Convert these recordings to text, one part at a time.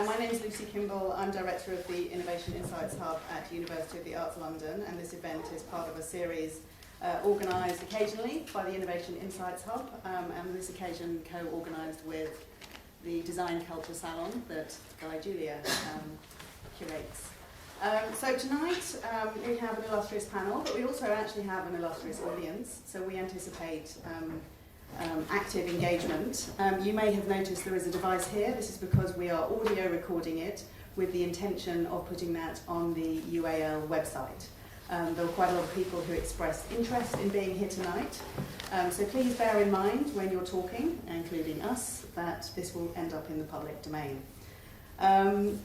My name is Lucy Kimbell. I'm Director of the Innovation Insights Hub at University of the Arts London, and this event is part of a series organised occasionally by the Innovation Insights Hub, and this occasion co-organised with the Design Culture Salon that Guy Julia curates. So tonight we have an illustrious panel, but we also actually have an illustrious audience, so we anticipate active engagement. You may have noticed there is a device here. This is because we are audio recording it with the intention of putting that on the UAL website. There were quite a lot of people who expressed interest in being here tonight, so please bear in mind when you're talking, including us, that this will end up in the public domain. I'm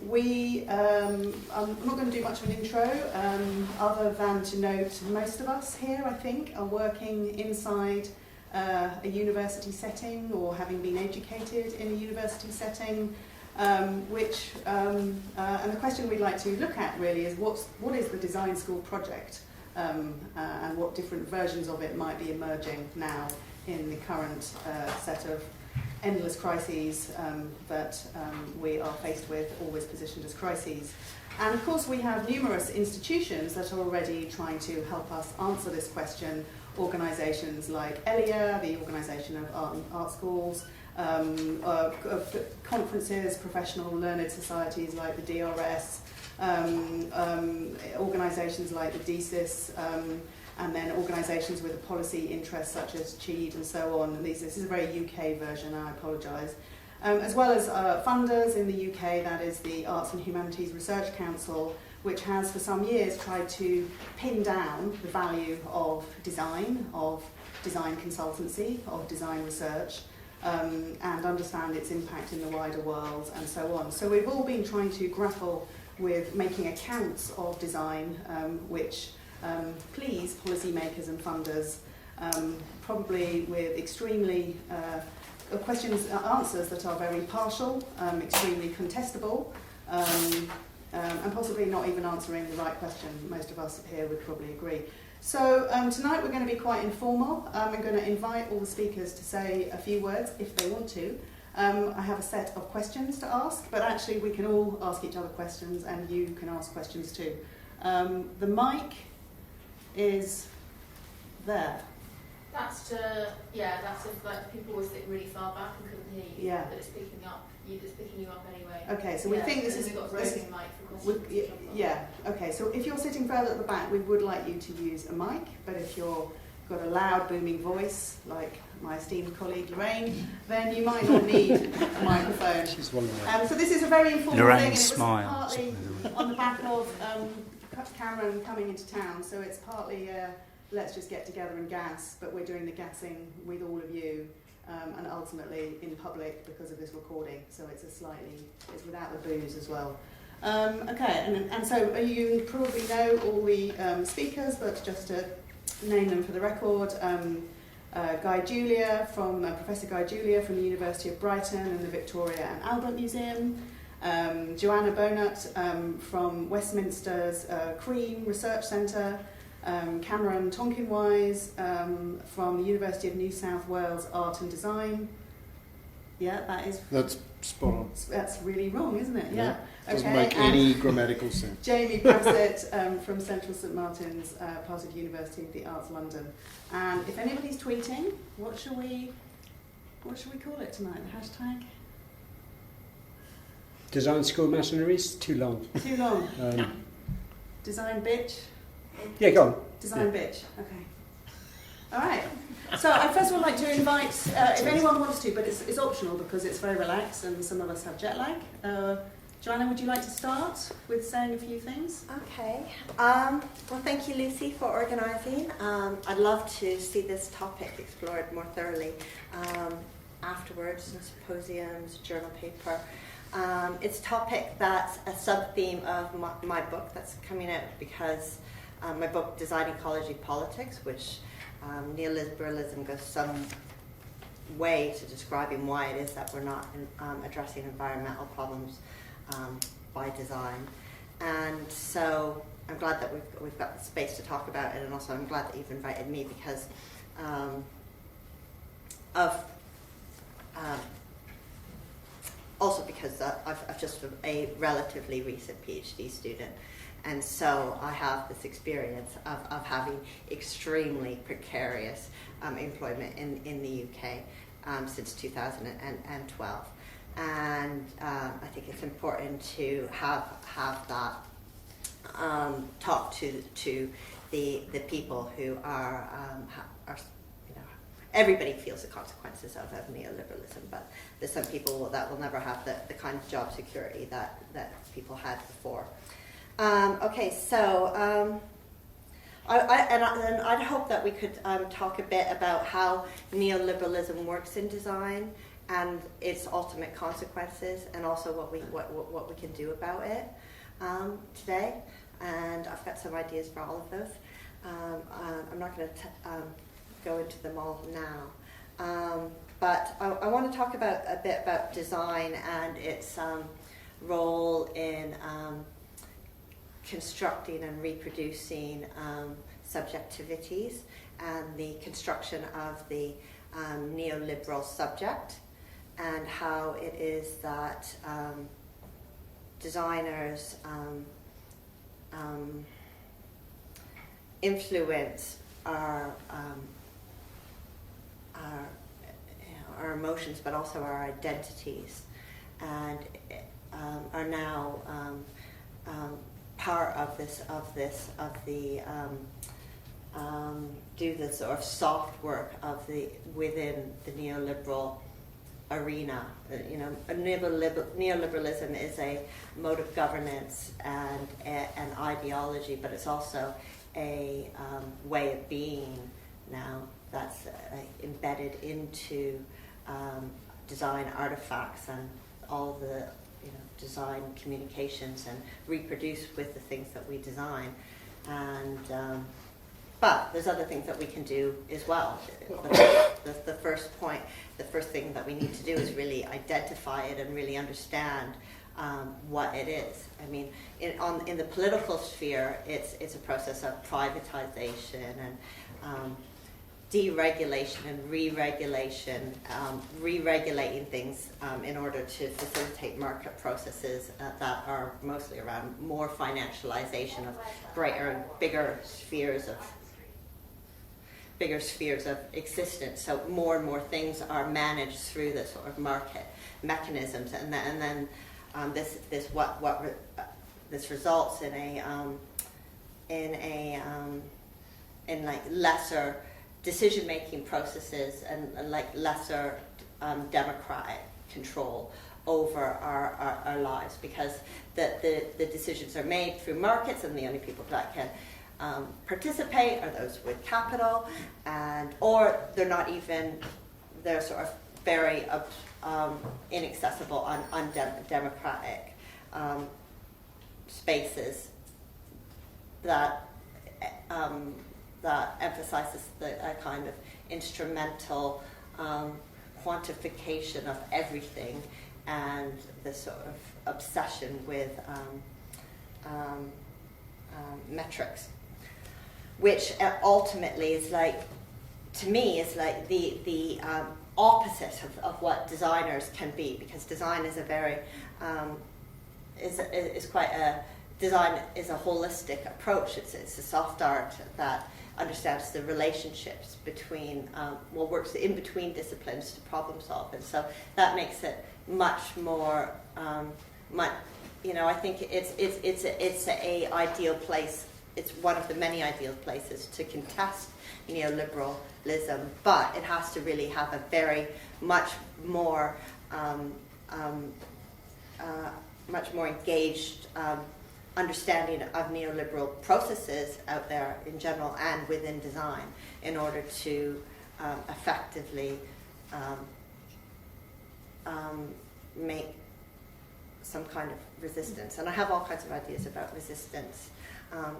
not going to do much of an intro, other than to note most of us here, I think, are working inside a university setting or having been educated in a university setting, and the question we'd like to look at really is what is the design school project, and what different versions of it might be emerging now in the current set of endless crises that we are faced with, always positioned as crises. And of course we have numerous institutions that are already trying to help us answer this question. Organisations like ELIA, the Organisation of Art Schools, conferences, professional learned societies like the DRS, organisations like the DCIS, and then organisations with a policy interest such as CHEED and so on. And this is a very UK version, I apologise. As well as funders in the UK, that is the Arts and Humanities Research Council, which has for some years tried to pin down the value of design consultancy, of design research, and understand its impact in the wider world and so on. So we've all been trying to grapple with making accounts of design, which please policymakers and funders, probably with extremely answers that are very partial, extremely contestable, and possibly not even answering the right question. Most of us here would probably agree. So tonight we're going to be quite informal. I'm going to invite all the speakers to say a few words if they want to. I have a set of questions to ask, but actually we can all ask each other questions and you can ask questions too. The mic is there. That's if like people were sitting really far back and couldn't hear you. Yeah. But it's picking you up anyway. Okay, so we think this is. We've got a roving mic for questions. Yeah. Okay, so if you're sitting further at the back, we would like you to use a mic. But if you've got a loud, booming voice, like my esteemed colleague Lorraine, then you might not need a microphone. She's one of them. So this is a very informal Lorraine thing, and it was smiles. partly on the back of Cameron coming into town. So it's partly let's just get together and gas, but we're doing the gassing with all of you. And ultimately in public because of this recording, so it's without the booze as well. Okay, and so you probably know all the speakers, but just to name them for the record, Professor Guy Julia from the University of Brighton and the Victoria and Albert Museum, Johanna Boehnert from Westminster's Cream Research Centre, Cameron Tonkinwise from the University of New South Wales Art and Design. Yeah, That's spot on. That's really wrong, isn't it? Yeah. Doesn't Okay. make any grammatical sense. Jamie Brassett from Central St Martin's, part of University of the Arts London. And if anybody's tweeting, what shall we call it tonight? The hashtag? Design school Imaginaries? Too long. Too long. Design bitch. Yeah, go on. Design bitch. Okay. All right. So I first of all like to invite, if anyone wants to, but it's optional because it's very relaxed and some of us have jet lag. Johanna, would you like to start with saying a few things? Okay. Well, thank you, Lucy, for organising. I'd love to see this topic explored more thoroughly afterwards in symposiums, journal paper. It's a topic that's a sub-theme of my book that's coming out because my book, Design Ecology Politics, which neoliberalism goes some way to describing why it is that we're not addressing environmental problems by design. And so I'm glad that we've got the space to talk about it, and also I'm glad that you've invited me because of also because I've just a relatively recent PhD student, and so I have this experience of having extremely precarious employment in the UK since 2012. And I think it's important to have that talk to the people who are everybody feels the consequences of neoliberalism, but there's some people that will never have the kind of job security that people had before. Okay, so I'd hope that we could talk a bit about how neoliberalism works in design and its ultimate consequences, and also what we can do about it today. And I've got some ideas for all of those. I'm not going to go into them all now, but I want to talk a bit about design and its role in constructing and reproducing subjectivities, and the construction of the neoliberal subject, and how it is that designers influence our emotions, but also our identities, and are now part of do the sort of soft work within the neoliberal arena. Neoliberalism is a mode of governance and an ideology, but it's also a way of being now that's embedded into design artifacts and all the design communications, and reproduced with the things that we design. And but there's other things that we can do as well. The first thing that we need to do is really identify it and really understand what it is. I mean, in the political sphere, it's a process of privatization and deregulation and re-regulation, re-regulating things in order to facilitate market processes that are mostly around more financialization of bigger spheres of existence. So more and more things are managed through the sort of market mechanisms, and then this results in like lesser decision-making processes and like lesser democratic control over our lives, because the decisions are made through markets, and the only people that can participate are those with capital, or they're sort of very inaccessible, undemocratic spaces that emphasizes a kind of instrumental quantification of everything, and the sort of obsession with metrics, which ultimately is like, to me, is like the opposite of what designers can be, because design is a very design is a holistic approach. It's a soft art that understands the relationships between works in between disciplines to problem solve, and so that makes it much more I think it's a ideal place. It's one of the many ideal places to contest neoliberalism, but it has to really have a very much more engaged understanding of neoliberal processes out there in general and within design, in order to effectively make some kind of resistance. And I have all kinds of ideas about resistance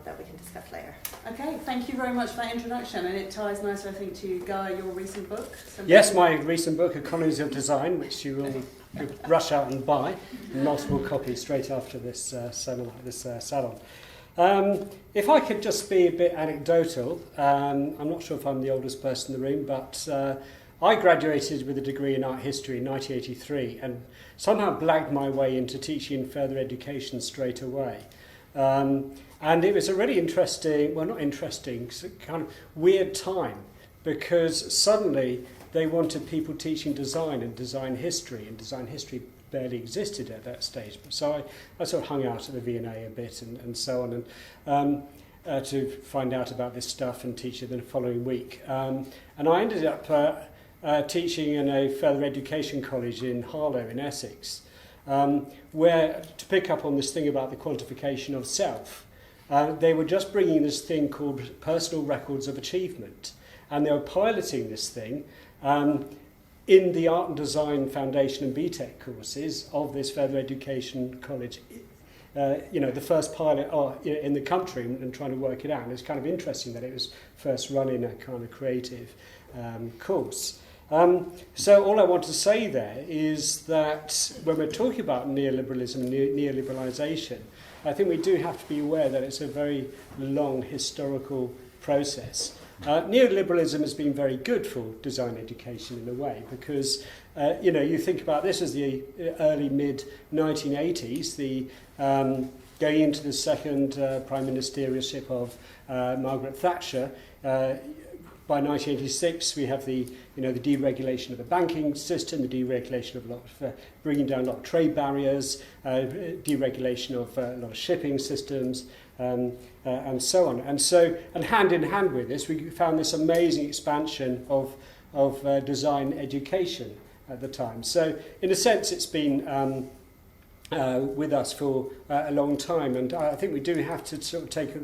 that we can discuss later. Okay, thank you very much for that introduction, and it ties nicely, I think, to Guy, your recent book. Yes, my recent book, Economies of Design, which you will rush out and buy, multiple copies straight after this salon. If I could just be a bit anecdotal, I'm not sure if I'm the oldest person in the room, but I graduated with a degree in art history in 1983 and somehow blagged my way into teaching in further education straight away. And it was a really interesting, well, not interesting, kind of weird time, because suddenly they wanted people teaching design and design history barely existed at that stage. So I sort of hung out at the V&A a bit and so on, and to find out about this stuff and teach it the following week. And I ended up teaching in a further education college in Harlow in Essex, where, to pick up on this thing about the quantification of self, they were just bringing this thing called personal records of achievement, and they were piloting this thing in the Art and Design Foundation and BTEC courses of this further education college. The first pilot in the country, and trying to work it out. And it's kind of interesting that it was first run in a kind of creative course. So all I want to say there is that when we're talking about neoliberalism and neoliberalisation, I think we do have to be aware that it's a very long historical process. Neoliberalism has been very good for design education in a way, because you think about this as the early mid-1980s, the going into the second prime ministership of Margaret Thatcher. By 1986, we have the deregulation of the banking system, the deregulation of bringing down a lot of trade barriers, deregulation of a lot of shipping systems, and so on. And hand in hand with this, we found this amazing expansion of design education at the time. So, in a sense, it's been with us for a long time, and I think we do have to sort of take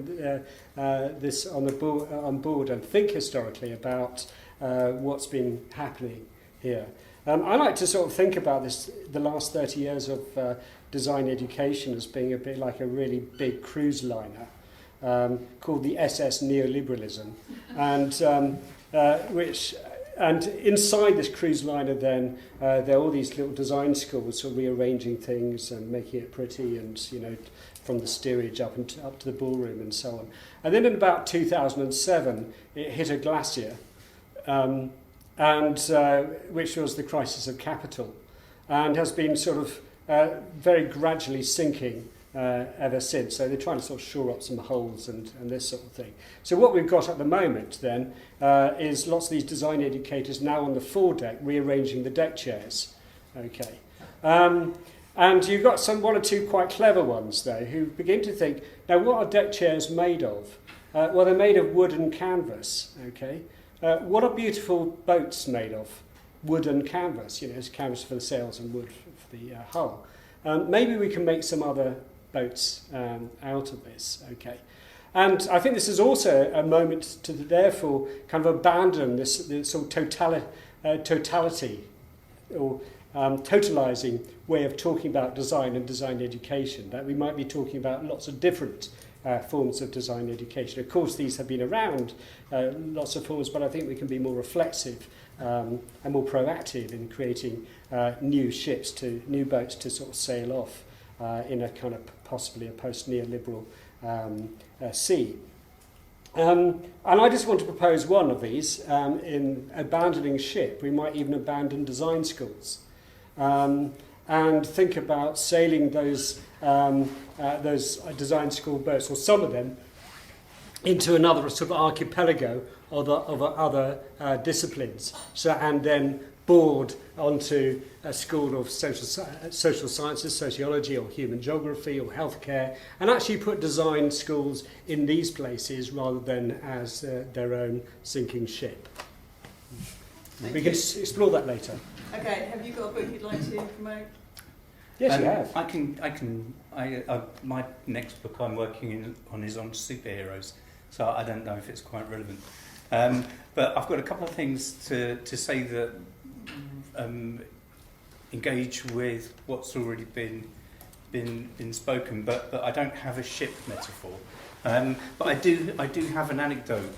this on board and think historically about what's been happening here. I like to sort of think about the last 30 years of design education as being a bit like a really big cruise liner called the SS Neoliberalism, and inside this cruise liner then there are all these little design schools for rearranging things and making it pretty, and from the steerage up to the ballroom and so on. And then in about 2007 it hit a glacier, which was the crisis of capital, and has been sort of very gradually sinking ever since. So they're trying to sort of shore up some holes and this sort of thing. So what we've got at the moment then is lots of these design educators now on the foredeck rearranging the deck chairs. Okay. And you've got one or two quite clever ones though who begin to think, now what are deck chairs made of? Well, they're made of wood and canvas. Okay. What are beautiful boats made of? Wood and canvas. It's canvas for the sails and wood for the hull. Maybe we can make some other boats out of this, okay? And I think this is also a moment to therefore kind of abandon this sort of totality or totalizing way of talking about design and design education, that we might be talking about lots of different forms of design education. Of course, these have been around, lots of forms, but I think we can be more reflexive and more proactive in creating new boats to sort of sail off in a kind of possibly a post-neoliberal sea. And I just want to propose one of these. In abandoning ship, we might even abandon design schools and think about sailing those design school boats, or some of them, into another sort of archipelago of other disciplines, and then board onto a school of social sciences, sociology or human geography or healthcare, and actually put design schools in these places rather than as their own sinking ship. We can explore that later. Okay, have you got a book you'd like to promote? Yes, you have. My next book I'm working on is on superheroes, so I don't know if it's quite relevant. But I've got a couple of things to say that engage with what's already been spoken, but I don't have a ship metaphor. But I do have an anecdote,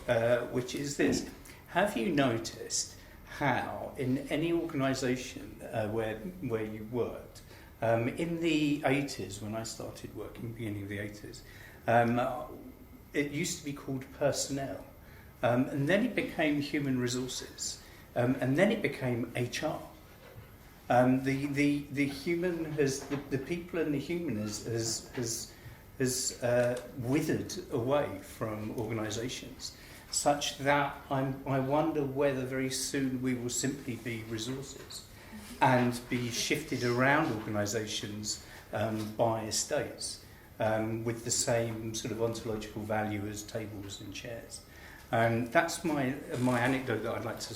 which is this: have you noticed how in any organisation where you worked in the 80s, when I started working, beginning of the 80s, it used to be called personnel, and then it became human resources. and then it became HR. The human has the people and the human has withered away from organisations, such that I wonder whether very soon we will simply be resources and be shifted around organisations by estates with the same sort of ontological value as tables and chairs. That's my anecdote that I'd like to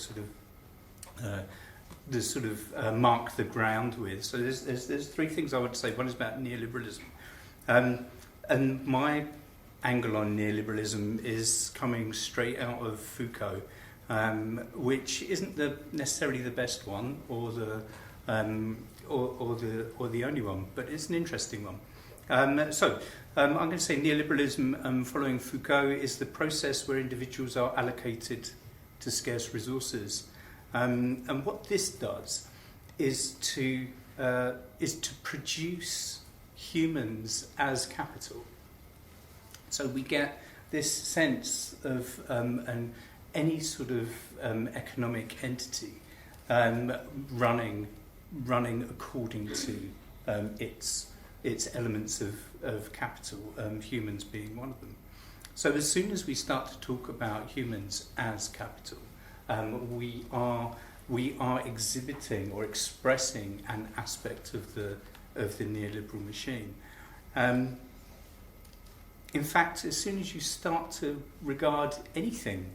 sort of mark the ground with. So there's three things I would say. One is about neoliberalism, and my angle on neoliberalism is coming straight out of Foucault, which isn't necessarily the best one or the only one, but it's an interesting one. I'm going to say neoliberalism, following Foucault, is the process where individuals are allocated to scarce resources. And what this does is to produce humans as capital. So we get this sense of any sort of economic entity running according to its elements of capital, humans being one of them. So as soon as we start to talk about humans as capital, we are exhibiting or expressing an aspect of the neoliberal machine. In fact, as soon as you start to regard anything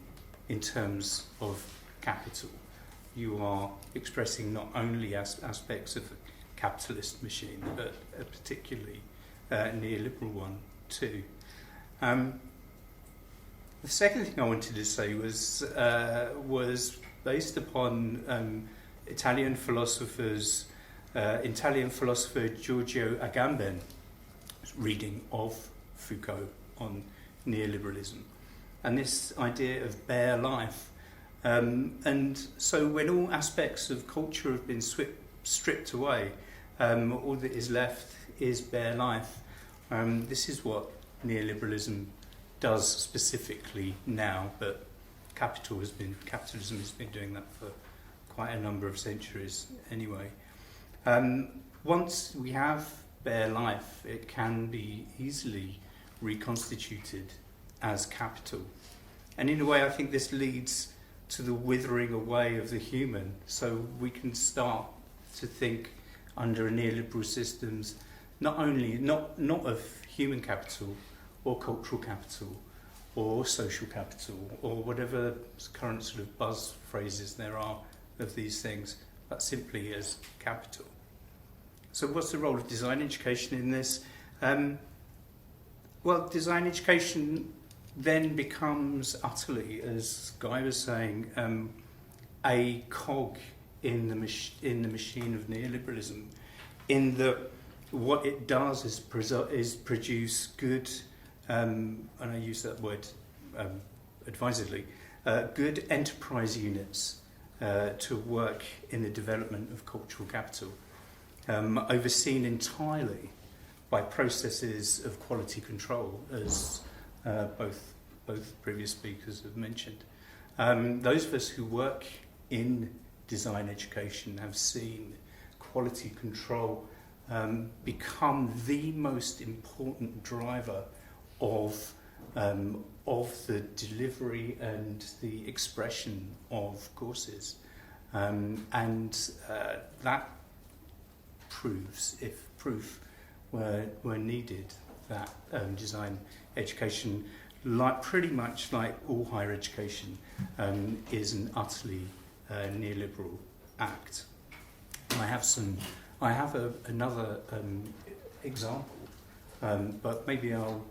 in terms of capital, you are expressing not only aspects of the capitalist machine, but a particularly neoliberal one too. The second thing I wanted to say was based upon Italian philosopher Giorgio Agamben's reading of Foucault on neoliberalism, and this idea of bare life. And so when all aspects of culture have been stripped away, all that is left is bare life. This is what neoliberalism does specifically now, but capitalism has been doing that for quite a number of centuries anyway. Once we have bare life, it can be easily reconstituted as capital. And in a way, I think this leads to the withering away of the human. So we can start to think under neoliberal systems not of human capital or cultural capital or social capital or whatever current sort of buzz phrases there are of these things, but simply as capital. So what's the role of design education in this? Well, design education then becomes utterly, as Guy was saying, a cog in the machine of neoliberalism, in that what it does is produce good, and I use that word advisedly, good enterprise units to work in the development of cultural capital, overseen entirely by processes of quality control, as both previous speakers have mentioned. Those of us who work in design education have seen quality control become the most important driver of the delivery and the expression of courses, and that proves, if proof were needed, that design education, pretty much like all higher education, is an utterly neoliberal act. I have another example, but maybe I'll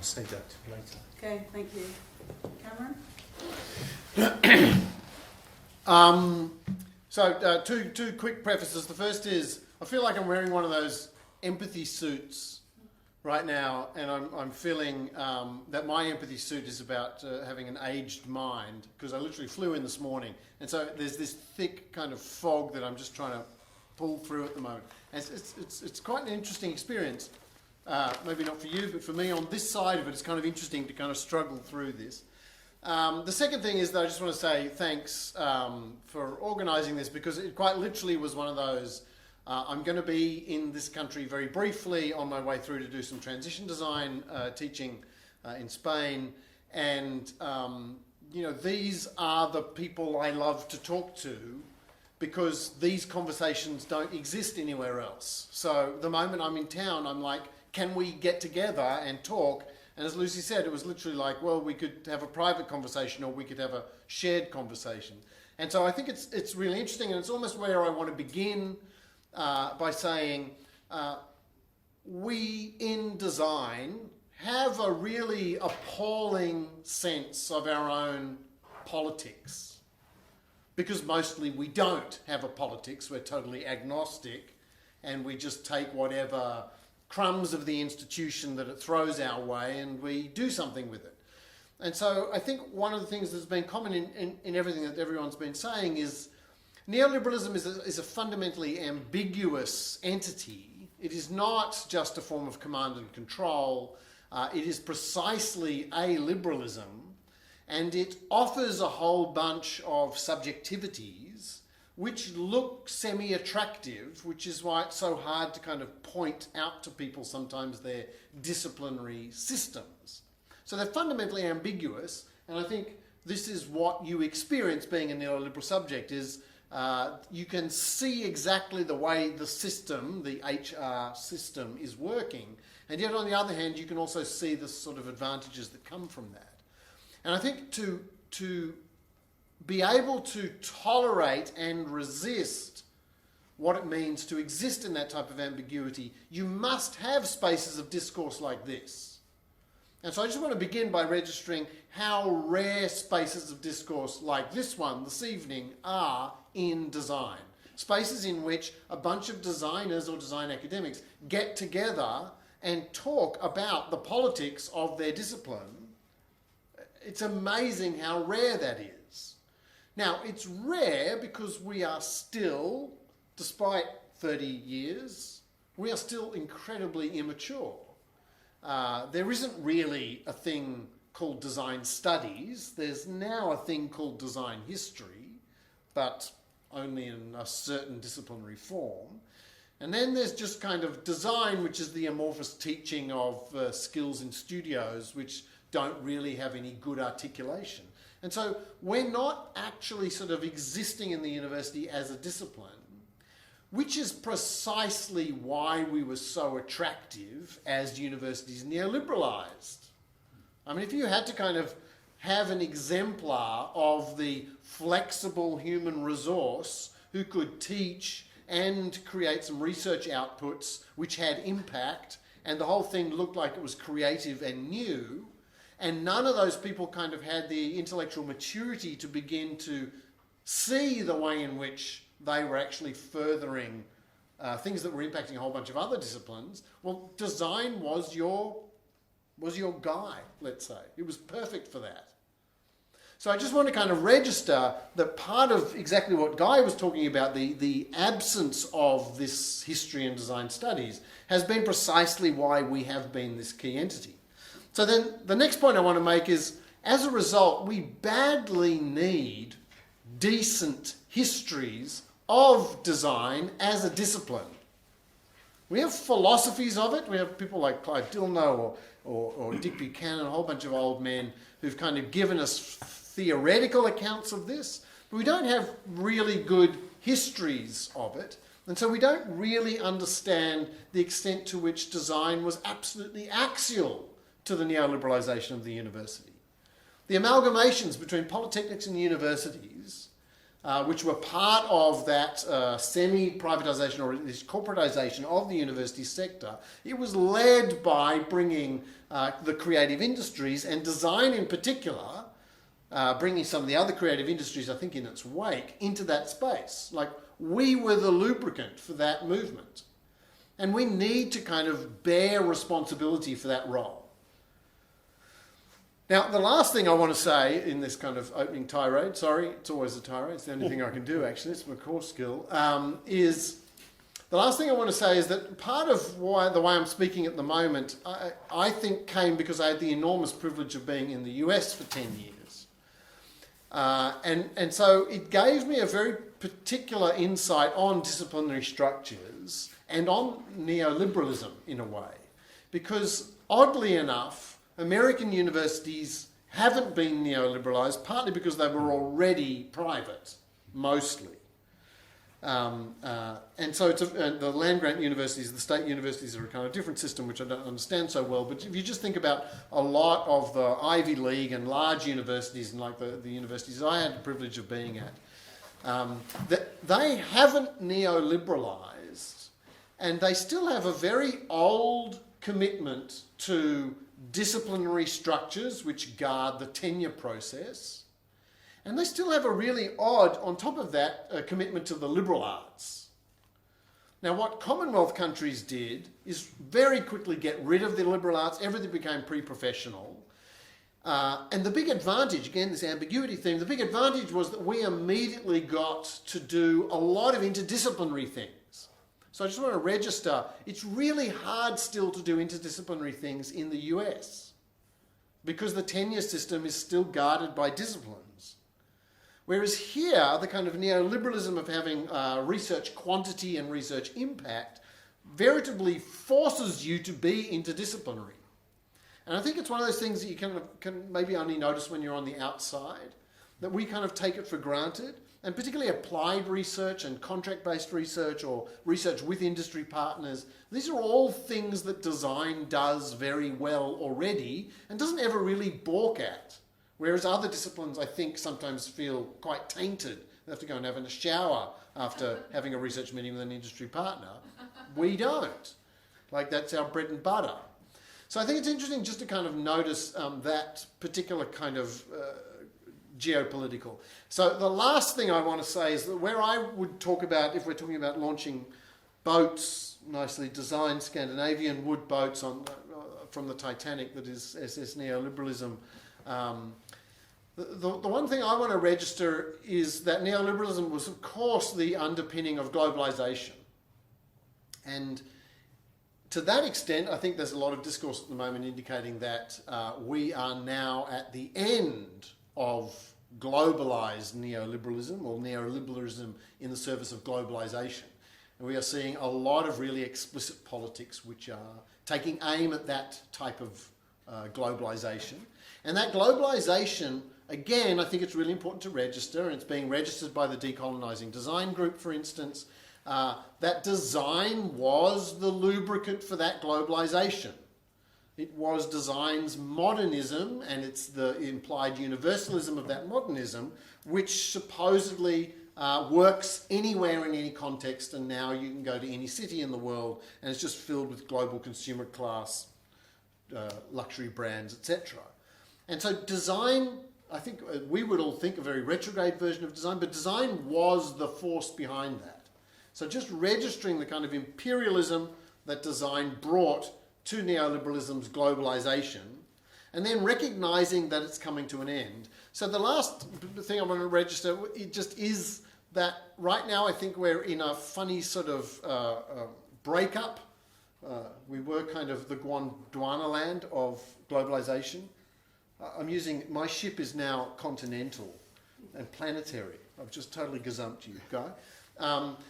save that till later. Okay, thank you. Cameron? So two quick prefaces. The first is, I feel like I'm wearing one of those empathy suits right now, and I'm feeling that my empathy suit is about having an aged mind, because I literally flew in this morning, and so there's this thick kind of fog that I'm just trying to pull through at the moment. And it's quite an interesting experience. Maybe not for you, but for me on this side of it, it's kind of interesting to kind of struggle through this. The second thing is that I just want to say thanks for organising this, because it quite literally was one of those, I'm going to be in this country very briefly on my way through to do some transition design teaching in Spain, and these are the people I love to talk to, because these conversations don't exist anywhere else. So the moment I'm in town, I'm like, can we get together and talk? And as Lucy said, it was literally like, well, we could have a private conversation or we could have a shared conversation. And so I think it's really interesting, and it's almost where I want to begin by saying we in design have a really appalling sense of our own politics. Because mostly we don't have a politics, we're totally agnostic, and we just take whatever crumbs of the institution that it throws our way and we do something with it. And so I think one of the things that's been common in everything that everyone's been saying is neoliberalism is a fundamentally ambiguous entity. It is not just a form of command and control. It is precisely a liberalism. And it offers a whole bunch of subjectivities which look semi-attractive, which is why it's so hard to kind of point out to people sometimes their disciplinary systems. So they're fundamentally ambiguous, and I think this is what you experience being a neoliberal subject, is you can see exactly the way the system, the HR system, is working, and yet on the other hand you can also see the sort of advantages that come from that. And I think to be able to tolerate and resist what it means to exist in that type of ambiguity, you must have spaces of discourse like this. And so I just want to begin by registering how rare spaces of discourse like this one this evening are in design. Spaces in which a bunch of designers or design academics get together and talk about the politics of their discipline. It's amazing how rare that is. Now, it's rare because we are still, despite 30 years, we are still incredibly immature. There isn't really a thing called design studies. There's now a thing called design history, but only in a certain disciplinary form. And then there's just kind of design, which is the amorphous teaching of skills in studios, which don't really have any good articulation. And so we're not actually sort of existing in the university as a discipline, which is precisely why we were so attractive as universities neoliberalised. I mean, if you had to kind of have an exemplar of the flexible human resource who could teach and create some research outputs which had impact, and the whole thing looked like it was creative and new, and none of those people kind of had the intellectual maturity to begin to see the way in which they were actually furthering things that were impacting a whole bunch of other disciplines. Well, design was your guy, let's say. It was perfect for that. So I just want to kind of register that part of exactly what Guy was talking about, the absence of this history and design studies, has been precisely why we have been this key entity. So then the next point I want to make is, as a result, we badly need decent histories of design as a discipline. We have philosophies of it. We have people like Clive Dilno or Dick Buchanan, a whole bunch of old men who've kind of given us theoretical accounts of this, but we don't have really good histories of it. And so we don't really understand the extent to which design was absolutely axial to the neoliberalisation of the university. The amalgamations between polytechnics and universities, which were part of that semi-privatisation or at least corporatisation of the university sector, it was led by bringing the creative industries and design in particular, bringing some of the other creative industries, I think, in its wake, into that space. Like, we were the lubricant for that movement. And we need to kind of bear responsibility for that role. Now, the last thing I want to say in this kind of opening tirade, sorry, it's always a tirade, it's the only thing I can do actually, it's my core skill, is the last thing I want to say is that part of why the way I'm speaking at the moment, I think came because I had the enormous privilege of being in the US for 10 years. And so it gave me a very particular insight on disciplinary structures and on neoliberalism in a way. Because oddly enough, American universities haven't been neoliberalised, partly because they were already private, mostly. And so the land-grant universities, the state universities are a kind of different system, which I don't understand so well. But if you just think about a lot of the Ivy League and large universities, and like the universities I had the privilege of being at, they haven't neoliberalised, and they still have a very old commitment to disciplinary structures which guard the tenure process. And they still have a really odd, on top of that, commitment to the liberal arts. Now, what Commonwealth countries did is very quickly get rid of the liberal arts. Everything became pre-professional. And the big advantage, again, this ambiguity theme, the big advantage was that we immediately got to do a lot of interdisciplinary things. So I just want to register, it's really hard still to do interdisciplinary things in the US because the tenure system is still guarded by disciplines. Whereas here, the kind of neoliberalism of having research quantity and research impact veritably forces you to be interdisciplinary. And I think it's one of those things that you can maybe only notice when you're on the outside, that we kind of take it for granted. And particularly applied research and contract-based research or research with industry partners, these are all things that design does very well already and doesn't ever really balk at. Whereas other disciplines, I think, sometimes feel quite tainted. They have to go and have a shower after having a research meeting with an industry partner. We don't. Like, that's our bread and butter. So I think it's interesting just to kind of notice that particular kind of geopolitical. So the last thing I want to say is that where I would talk about, if we're talking about launching boats, nicely designed Scandinavian wood boats from the Titanic that is SS neoliberalism, the one thing I want to register is that neoliberalism was, of course, the underpinning of globalisation. And to that extent, I think there's a lot of discourse at the moment indicating that we are now at the end of globalised neoliberalism, or neoliberalism in the service of globalisation. And we are seeing a lot of really explicit politics which are taking aim at that type of globalisation. And that globalisation, again, I think it's really important to register, and it's being registered by the Decolonising Design Group, for instance. That design was the lubricant for that globalisation. It was design's modernism, and it's the implied universalism of that modernism, which supposedly works anywhere in any context, and now you can go to any city in the world, and it's just filled with global consumer class, luxury brands, etc. And so design, I think we would all think a very retrograde version of design, but design was the force behind that. So just registering the kind of imperialism that design brought to neoliberalism's globalisation, and then recognising that it's coming to an end. So the last thing I want to register, it just is that right now I think we're in a funny sort of breakup. We were kind of the Gondwana land of globalisation. My ship is now continental and planetary. I've just totally gazumped you, Guy.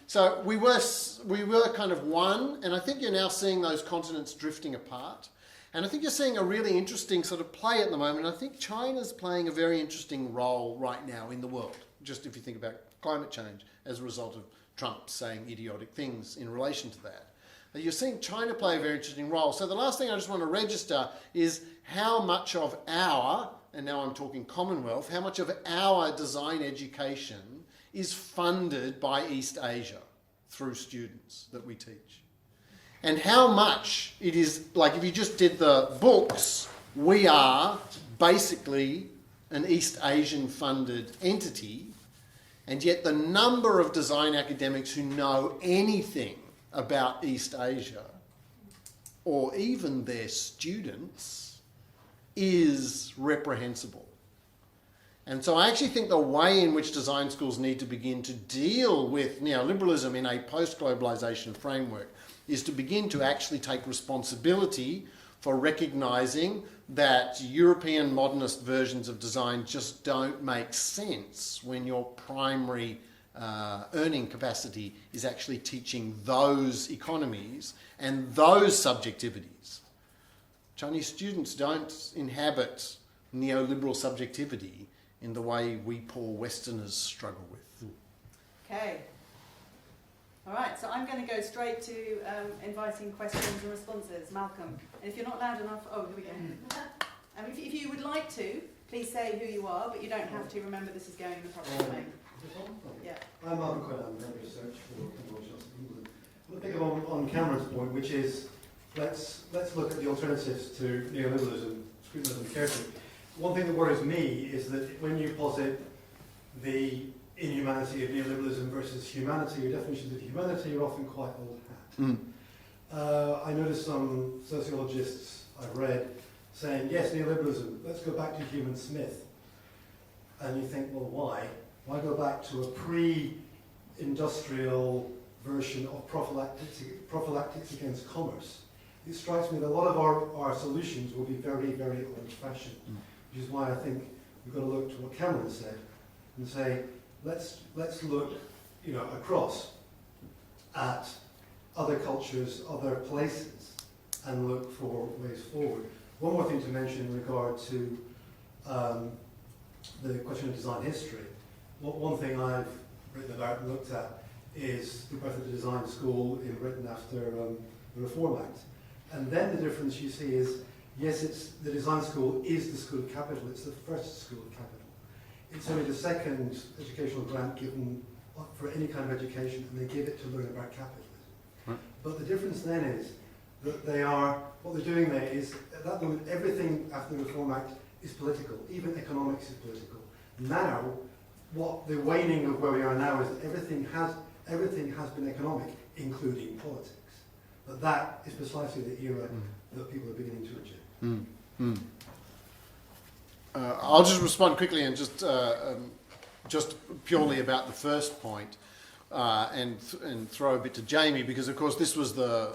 So we were kind of one, and I think you're now seeing those continents drifting apart. And I think you're seeing a really interesting sort of play at the moment. I think China's playing a very interesting role right now in the world, just if you think about climate change as a result of Trump saying idiotic things in relation to that. You're seeing China play a very interesting role. So the last thing I just want to register is how much of our, and now I'm talking Commonwealth, how much of our design education is funded by East Asia through students that we teach. And how much it is, like if you just did the books, we are basically an East Asian funded entity, and yet the number of design academics who know anything about East Asia, or even their students, is reprehensible. And so I actually think the way in which design schools need to begin to deal with neoliberalism in a post-globalisation framework is to begin to actually take responsibility for recognising that European modernist versions of design just don't make sense when your primary earning capacity is actually teaching those economies and those subjectivities. Chinese students don't inhabit neoliberal subjectivity in the way we poor Westerners struggle with. Okay. All right, so I'm going to go straight to inviting questions and responses. Malcolm, and if you're not loud enough, oh, here we go. If you would like to, please say who you are, but you don't have to. Remember, this is going in the proper way. Yeah. I'm Malcolm Quinn, I'm head of research for Kimbell England. I want to pick up on Cameron's point, which is let's look at the alternatives to neoliberalism, scrutinise them carefully. One thing that worries me is that when you posit the inhumanity of neoliberalism versus humanity, your definitions of humanity are often quite old hat. I noticed some sociologists I've read saying, yes, neoliberalism, let's go back to Human Smith. And you think, well, why? Why go back to a pre-industrial version of prophylactics against commerce? It strikes me that a lot of our solutions will be very, very old-fashioned, which is why I think we've got to look to what Cameron said and say, let's look, across at other cultures, other places, and look for ways forward. One more thing to mention in regard to the question of design history. One thing I've written about and looked at is the birth of the design school in Britain after the Reform Act. And then the difference you see is, yes, the design school is the school of capital, it's the first school of capital. It's only the second educational grant given for any kind of education, and they give it to learn about capitalism. Right. But the difference then is that what they're doing there is, at that moment, everything after the Reform Act is political, even economics is political. Now, what the waning of where we are now is that everything has been economic, including politics. But that is precisely the era that people are beginning to reject. I'll just respond quickly and just purely about the first point, and throw a bit to Jamie, because of course this was the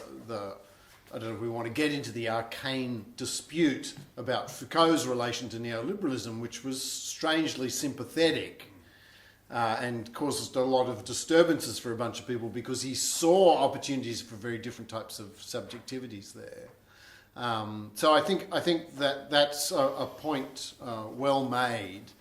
I don't know if we want to get into the arcane dispute about Foucault's relation to neoliberalism, which was strangely sympathetic and caused a lot of disturbances for a bunch of people because he saw opportunities for very different types of subjectivities there. So I think that's a point well made,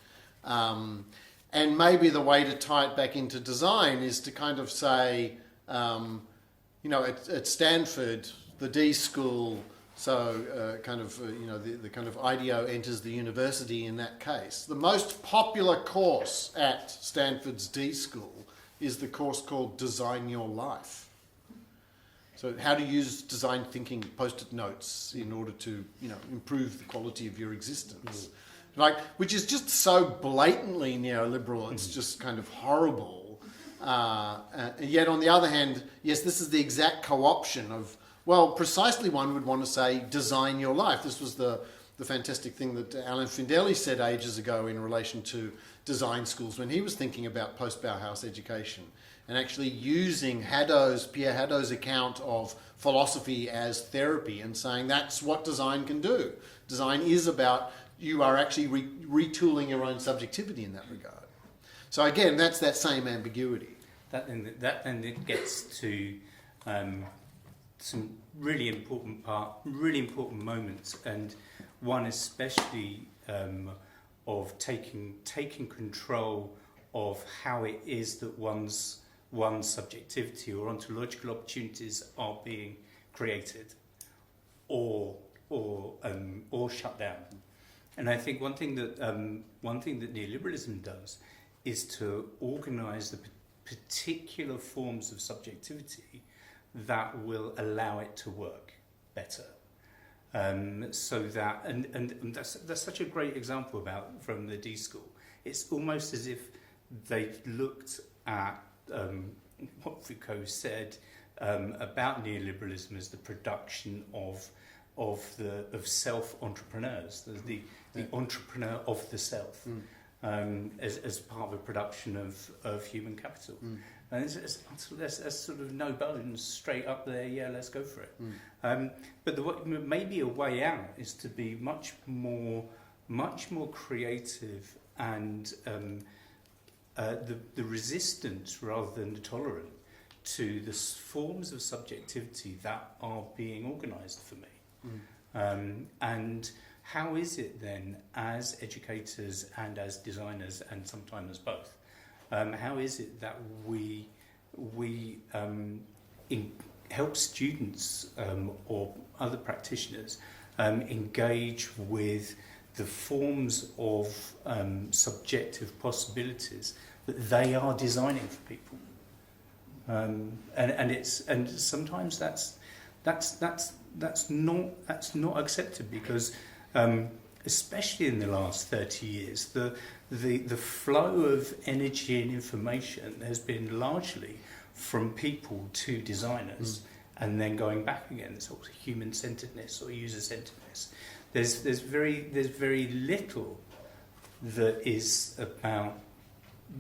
and maybe the way to tie it back into design is to kind of say, at Stanford, the D school, so the kind of IDEO enters the university in that case. The most popular course at Stanford's D school is the course called Design Your Life. So how to use design thinking post-it notes in order to, improve the quality of your existence. Which is just so blatantly neoliberal, it's just kind of horrible. Yet on the other hand, yes, this is the exact co-option of, precisely one would want to say, design your life. This was the fantastic thing that Alan Findelli said ages ago in relation to design schools when he was thinking about post-Bauhaus education, and actually using Pierre Hadot's account of philosophy as therapy and saying that's what design can do. Design is about, you are actually retooling your own subjectivity in that regard. So again, that's that same ambiguity. That then it gets to some really important moments, and one especially of taking control of how it is that one's subjectivity or ontological opportunities are being created or shut down. And I think one thing that neoliberalism does is to organise the particular forms of subjectivity that will allow it to work better. So that and that's such a great example from the D school. It's almost as if they looked at what Foucault said about neoliberalism as the production of self-entrepreneurs, the entrepreneur of the self, as part of a production of human capital. And that's sort of no bones, straight up there, yeah, let's go for it. But maybe a way out is to be much more creative and the resistant rather than the tolerant to the forms of subjectivity that are being organised for me. And how is it then, as educators and as designers, and sometimes both, how is it that we help students or other practitioners engage with the forms of subjective possibilities that they are designing for people, and sometimes that's not accepted because especially in the last 30 years the flow of energy and information has been largely from people to designers and then going back again, sort of human-centeredness or user-centeredness. There's very little that is about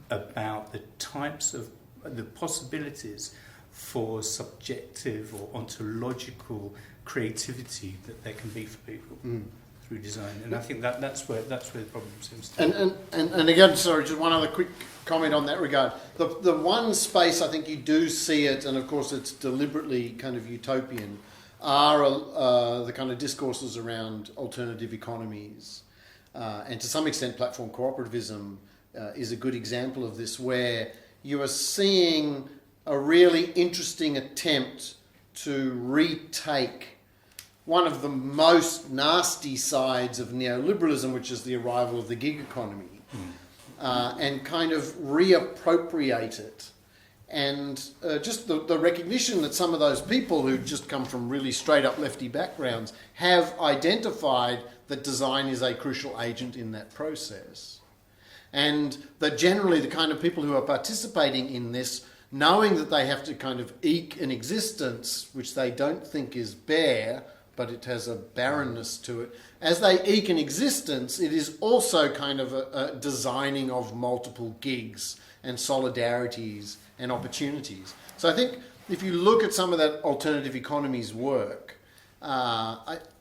the types of the possibilities for subjective or ontological creativity that there can be for people through design, and I think that's where the problem seems to be. And again, sorry, just one other quick comment on that regard. The one space I think you do see it, and of course it's deliberately kind of utopian, are the kind of discourses around alternative economies, and to some extent platform cooperativism is a good example of this, where you are seeing a really interesting attempt to retake one of the most nasty sides of neoliberalism, which is the arrival of the gig economy, and kind of reappropriate it. And just the recognition that some of those people who just come from really straight up lefty backgrounds have identified that design is a crucial agent in that process. And that generally the kind of people who are participating in this, knowing that they have to kind of eke an existence which they don't think is bare, but it has a barrenness to it. As they eke an existence, it is also kind of a designing of multiple gigs and solidarities and opportunities. So I think if you look at some of that alternative economies work,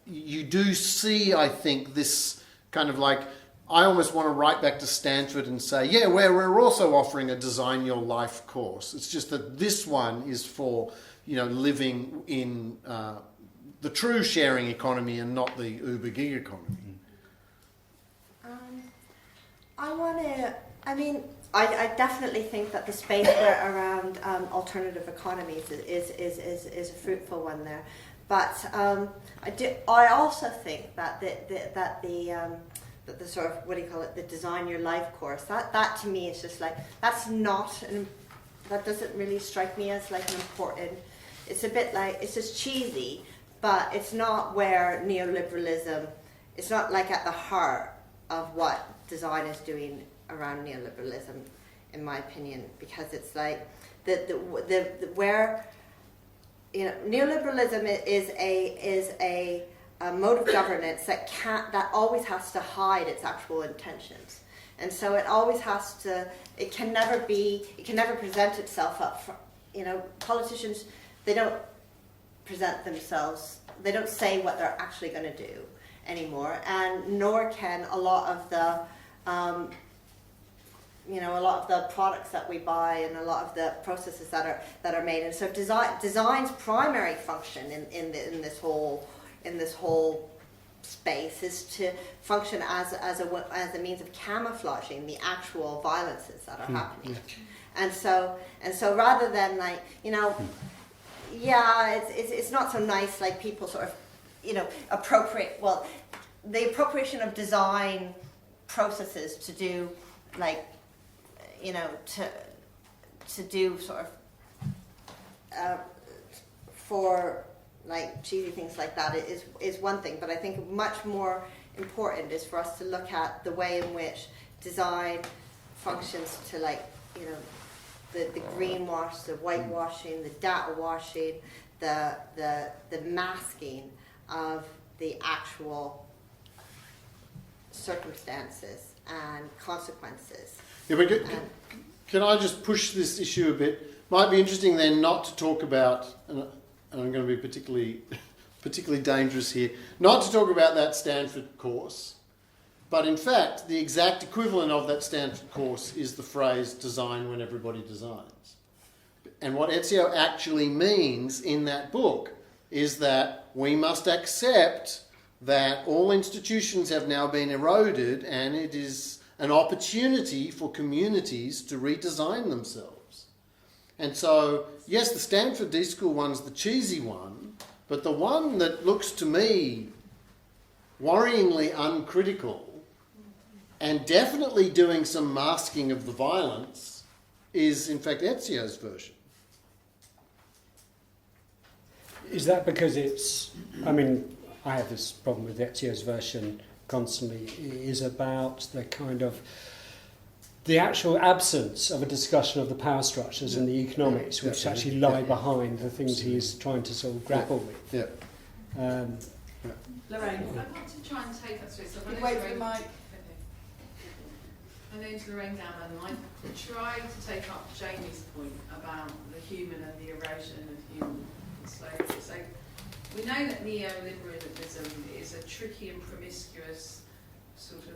you do see, I think, this kind of like, I almost want to write back to Stanford and say, yeah, we're also offering a Design Your Life course. It's just that this one is for, living in the true sharing economy and not the Uber gig economy. I definitely think that the space around alternative economies is a fruitful one there. But I also think that the sort of, the Design Your Life course, that to me is just like, that doesn't really strike me as like an important, it's a bit like, it's just cheesy, but it's not where neoliberalism, it's not like at the heart of what design is doing around neoliberalism, in my opinion, because it's like where neoliberalism is a mode of governance that always has to hide its actual intentions, and so it always has to. It can never present itself up. Politicians, they don't present themselves. They don't say what they're actually going to do anymore, and nor can a lot of the. A lot of the products that we buy and a lot of the processes that are made, and so design's primary function in this whole space is to function as a means of camouflaging the actual violences that are happening, and so rather than it's not so nice like people sort of appropriate the appropriation of design processes to do to do sort of for cheesy things like that is one thing, but I think much more important is for us to look at the way in which design functions to the greenwash, the whitewashing, the data washing, the masking of the actual circumstances and consequences. Yeah, but can I just push this issue a bit? Might be interesting then not to talk about, and I'm going to be particularly dangerous here, not to talk about that Stanford course, but in fact the exact equivalent of that Stanford course is the phrase design when everybody designs. And what Ezio actually means in that book is that we must accept that all institutions have now been eroded and it is an opportunity for communities to redesign themselves. And so, yes, the Stanford D-School one's the cheesy one, but the one that looks to me worryingly uncritical and definitely doing some masking of the violence is, in fact, Ezio's version. Is that because it's, I mean, I have this problem with Ezio's version constantly, is about the kind of, the actual absence of a discussion of the power structures and the economics, which actually lie behind the things he's trying to sort of grapple with. Lorraine. I want to try and take us through. So Can you wait for the mic? My name's Lorraine Gammon, and I tried to take up Jamie's point about the human and the erosion of human slavery. So we know that neoliberalism is a tricky and promiscuous sort of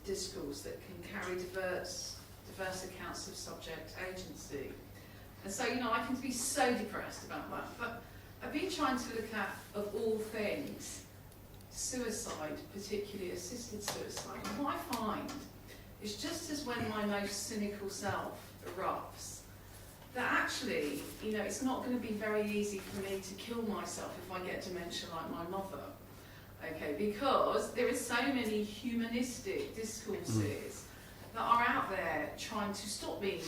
discourse that can carry diverse accounts of subject agency. And so, I can be so depressed about that. But I've been trying to look at, of all things, suicide, particularly assisted suicide. And what I find is just as when my most cynical self erupts, that actually, it's not going to be very easy for me to kill myself if I get dementia like my mother. Okay, because there are so many humanistic discourses that are out there trying to stop me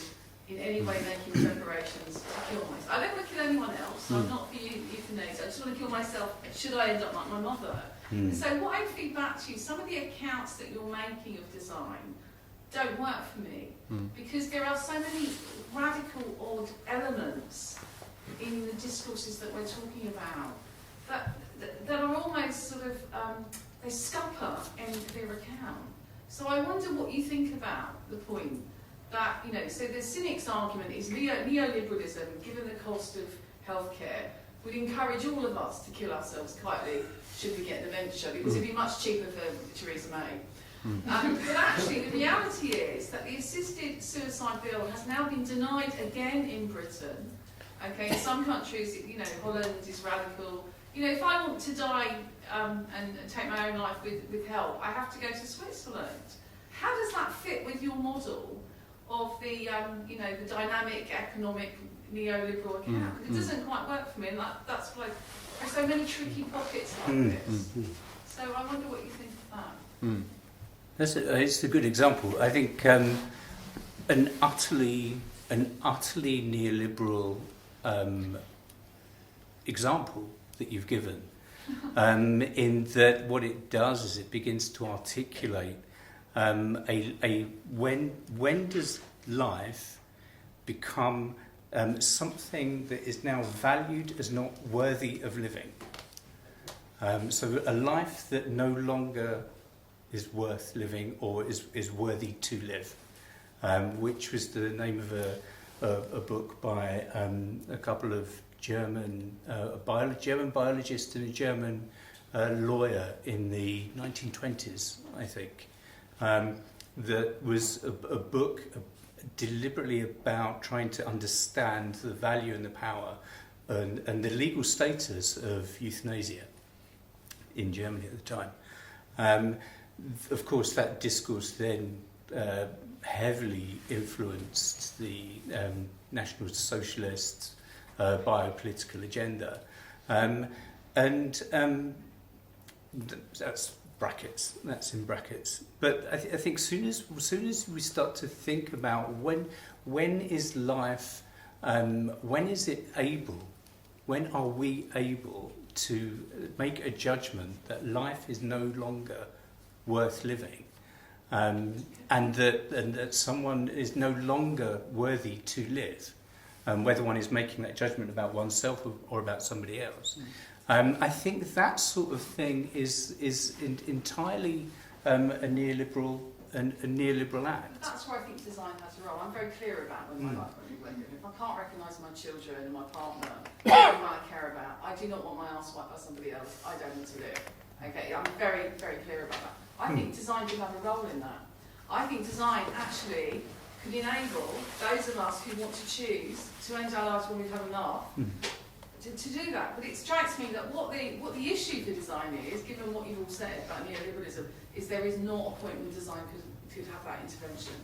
in any way making preparations to kill myself. I don't want to kill anyone else. I'm not for euthanasia. I just want to kill myself should I end up like my mother. So what I feed back to you, some of the accounts that you're making of design don't work for me because there are so many radical odd elements in the discourses that we're talking about that are almost sort of, they scupper any clear account. So I wonder what you think about the point that, so the cynic's argument is neoliberalism, given the cost of healthcare, would encourage all of us to kill ourselves quietly should we get dementia, because it'd be much cheaper for Theresa May. But actually, the reality is that the assisted suicide bill has now been denied again in Britain. Okay, in some countries, Holland is radical. If I want to die and take my own life with help, I have to go to Switzerland. How does that fit with your model of the, the dynamic economic neoliberal account? It doesn't quite work for me, and that's why there's so many tricky pockets like this. So I wonder what you think of that. It's a good example. I think an utterly neoliberal example that you've given, in that what it does is it begins to articulate when does life become something that is now valued as not worthy of living. So a life that no longer is worth living or is worthy to live, which was the name of a book by a couple of German biologist and a German lawyer in the 1920s, I think. That was a book deliberately about trying to understand the value and the power and the legal status of euthanasia in Germany at the time. Of course, that discourse then heavily influenced the National Socialist biopolitical agenda. That's brackets. That's in brackets. But I think soon as we start to think about when is life, when is it able, when are we able to make a judgment that life is no longer worth living, and that someone is no longer worthy to live, whether one is making that judgment about oneself or about somebody else. I think that sort of thing is entirely a neoliberal act. That's where I think design has a role. I'm very clear about when my life England, and if I can't recognise my children and my partner, who I care about, I do not want my arse wiped by somebody else. I don't want to live. Okay, I'm very, very clear about that. I think design should have a role in that. I think design actually could enable those of us who want to choose to end our lives when we've had enough to do that. But it strikes me that what the issue for design is, given what you've all said about neoliberalism, is there is not a point when design could have that intervention.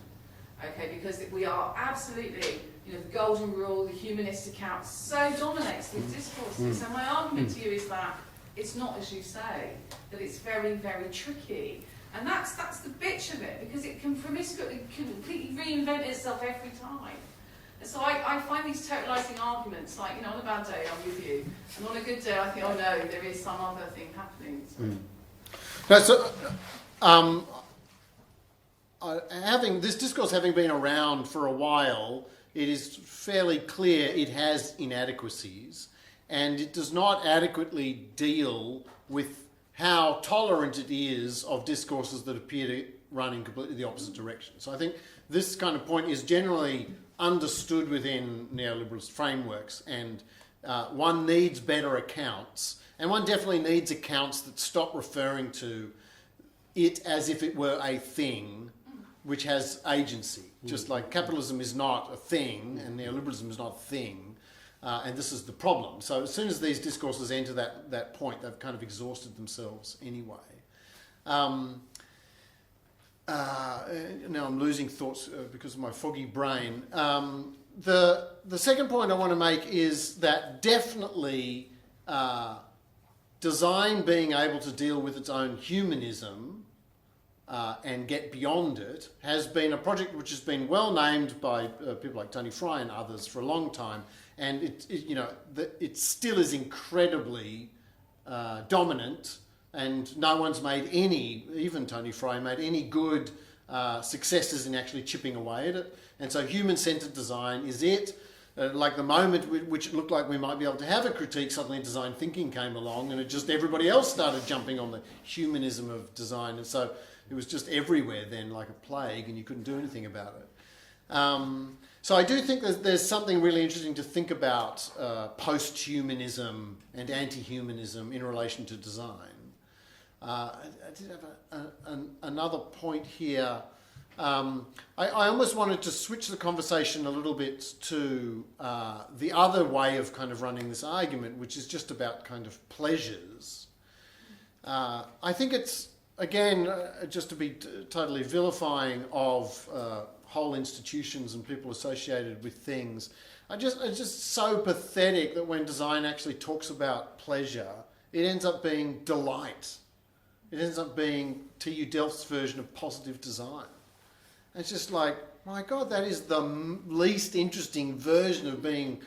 Okay, because we are absolutely, the golden rule, the humanist account so dominates these discourses. So my argument to you is that it's not as you say, that it's very, very tricky. And that's the bitch of it, because it can completely reinvent itself every time. And so I find these totalising arguments, like, on a bad day I'm with you, and on a good day I think, oh no, there is some other thing happening. Having this discourse having been around for a while, it is fairly clear it has inadequacies, and it does not adequately deal with how tolerant it is of discourses that appear to run in completely the opposite direction. So I think this kind of point is generally understood within neoliberalist frameworks, and one needs better accounts, and one definitely needs accounts that stop referring to it as if it were a thing which has agency. Just like capitalism is not a thing and neoliberalism is not a thing, and this is the problem. So as soon as these discourses enter that point, they've kind of exhausted themselves anyway. Now I'm losing thoughts because of my foggy brain. The second point I want to make is that definitely design being able to deal with its own humanism and get beyond it has been a project which has been well named by people like Tony Fry and others for a long time, and it still is incredibly dominant, and no one's made any, even Tony Fry, made any good successes in actually chipping away at it. And so human-centred design is it. Like the moment which it looked like we might be able to have a critique, suddenly design thinking came along, and everybody else started jumping on the humanism of design, and so it was just everywhere then, like a plague, and you couldn't do anything about it. So I do think there's something really interesting to think about post-humanism and anti-humanism in relation to design. I did have another point here. I almost wanted to switch the conversation a little bit to the other way of kind of running this argument, which is just about kind of pleasures. I think it's, again, just to be totally vilifying of whole institutions and people associated with things, it's just so pathetic that when design actually talks about pleasure, it ends up being delight. It ends up being T.U. Delft's version of positive design. And it's just like, my God, that is the least interesting version of being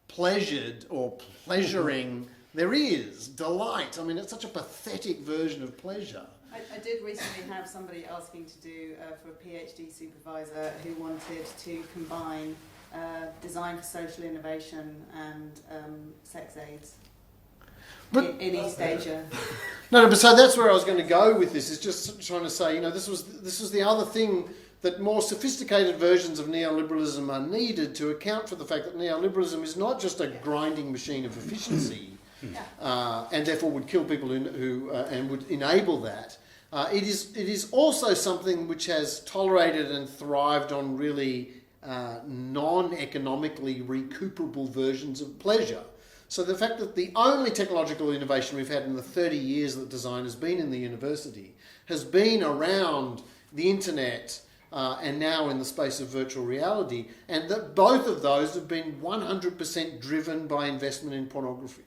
pleasured or pleasuring there is. Delight. I mean, it's such a pathetic version of pleasure. I did recently have somebody asking to do for a PhD supervisor who wanted to combine design for social innovation and sex aids in East Asia. No, but so that's where I was going to go with this, is just trying to say, this was the other thing, that more sophisticated versions of neoliberalism are needed to account for the fact that neoliberalism is not just a grinding machine of efficiency, and therefore would kill people who and would enable that. It is also something which has tolerated and thrived on really non-economically recuperable versions of pleasure. So the fact that the only technological innovation we've had in the 30 years that design has been in the university has been around the internet and now in the space of virtual reality, and that both of those have been 100% driven by investment in pornography.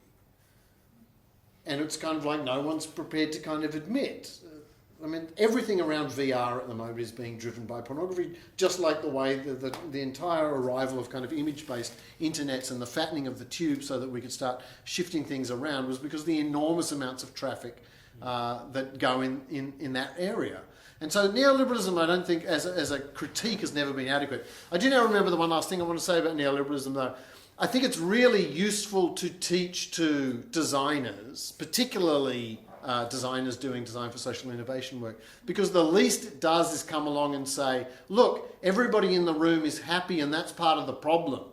And it's kind of like no one's prepared to kind of admit. I mean, everything around VR at the moment is being driven by pornography, just like the way the entire arrival of kind of image-based internets and the fattening of the tube so that we could start shifting things around was because of the enormous amounts of traffic that go in that area. And so neoliberalism, I don't think, as a critique, has never been adequate. I do now remember the one last thing I want to say about neoliberalism, though. I think it's really useful to teach to designers, particularly designers doing design for social innovation work, because the least it does is come along and say, look, everybody in the room is happy and that's part of the problem.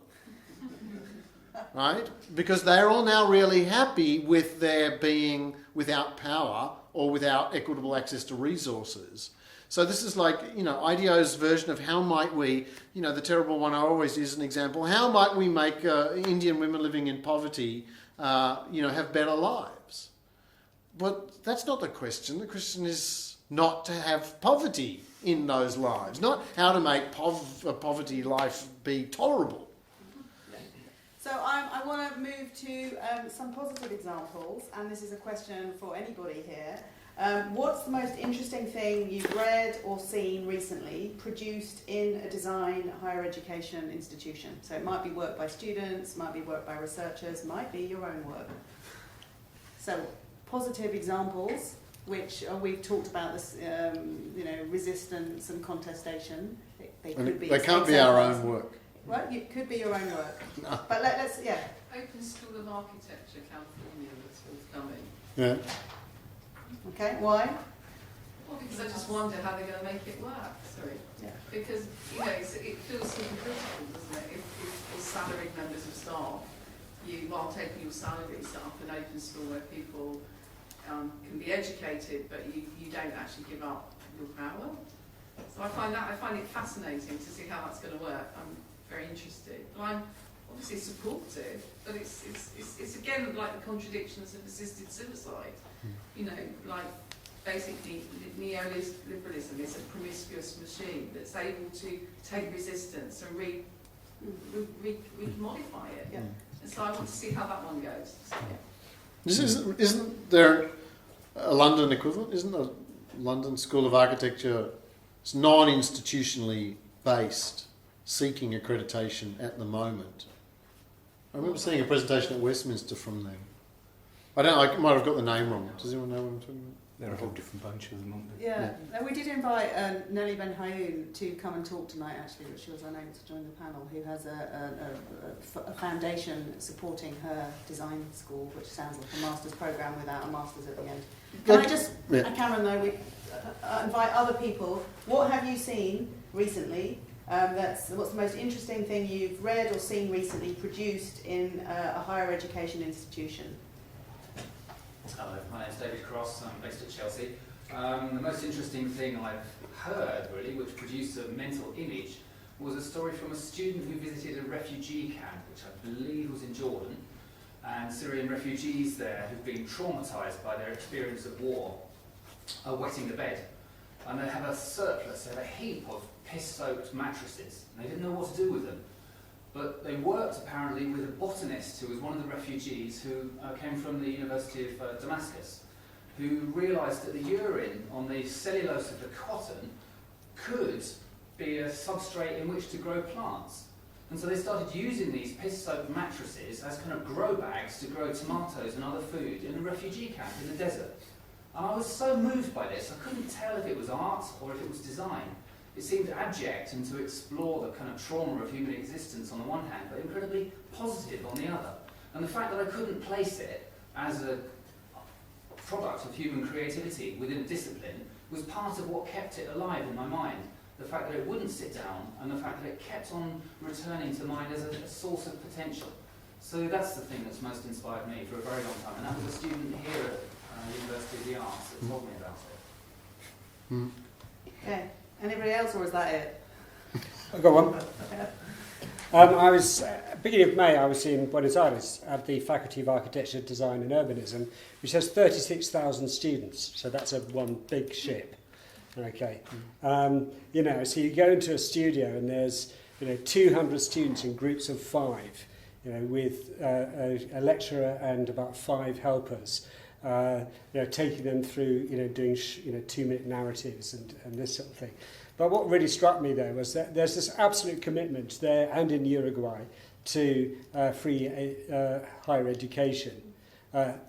right? Because they're all now really happy with their being without power or without equitable access to resources. So this is like, IDEO's version of how might we, the terrible one I always use as an example, how might we make Indian women living in poverty, have better lives? But that's not the question. The question is not to have poverty in those lives, not how to make a poverty life be tolerable. So I want to move to some positive examples, and this is a question for anybody here. What's the most interesting thing you've read or seen recently produced in a design higher education institution? So it might be work by students, might be work by researchers, might be your own work. So positive examples, which we've talked about this, resistance and contestation. They could be. They can't be our own work. Well, it could be your own work. No. But let's. Open School of Architecture, California, that's forthcoming. Yeah. Okay, why? Well, because I just wonder how they're going to make it work. Sorry. Yeah. Because, it feels hypocritical, doesn't it? If salaried members of staff, while taking your salary, set up an open school where people can be educated, but you don't actually give up your power. So I find it fascinating to see how that's going to work. I'm very interested. But I'm obviously supportive, but it's again like the contradictions of assisted suicide. Basically neoliberalism is a promiscuous machine that's able to take resistance and re-modify it. Yeah. And so I want to see how that one goes. So, Isn't there a London equivalent? Isn't the London School of Architecture, it's non-institutionally based, seeking accreditation at the moment? I remember seeing a presentation at Westminster from them. I might have got the name wrong. Does anyone know what I'm talking about? They're a whole different bunch of them, aren't they? Yeah. No, we did invite Nellie Ben Hayoun to come and talk tonight, actually, but she was unable to join the panel, who has a foundation supporting her design school, which sounds like a master's programme without a master's at the end. Can I just, Cameron, though, we invite other people. What have you seen recently? What's the most interesting thing you've read or seen recently produced in a higher education institution? Hello, my name's David Cross, I'm based at Chelsea. The most interesting thing I've heard, really, which produced a mental image, was a story from a student who visited a refugee camp, which I believe was in Jordan, and Syrian refugees there who've been traumatised by their experience of war are wetting the bed. And they have a surplus, they have a heap of piss-soaked mattresses, and they didn't know what to do with them. But they worked apparently with a botanist who was one of the refugees who came from the University of Damascus, who realised that the urine on the cellulose of the cotton could be a substrate in which to grow plants. And so they started using these piss-soaked mattresses as kind of grow bags to grow tomatoes and other food in a refugee camp in the desert. And I was so moved by this, I couldn't tell if it was art or if it was design. It seemed abject and to explore the kind of trauma of human existence on the one hand, but incredibly positive on the other. And the fact that I couldn't place it as a product of human creativity within a discipline was part of what kept it alive in my mind. The fact that it wouldn't sit down, and the fact that it kept on returning to mind as a source of potential. So that's the thing that's most inspired me for a very long time, and that was a student here at University of the Arts that told me about it. Mm. Okay. Anybody else, or is that it? I've got one. I was, beginning of May, I was in Buenos Aires at the Faculty of Architecture, Design and Urbanism, which has 36,000 students, so that's one big ship. Okay. So you go into a studio and there's 200 students in groups of 5, with a lecturer and about 5 helpers, taking them through, doing 2-minute narratives and this sort of thing. But what really struck me there was that there's this absolute commitment there and in Uruguay to free higher education,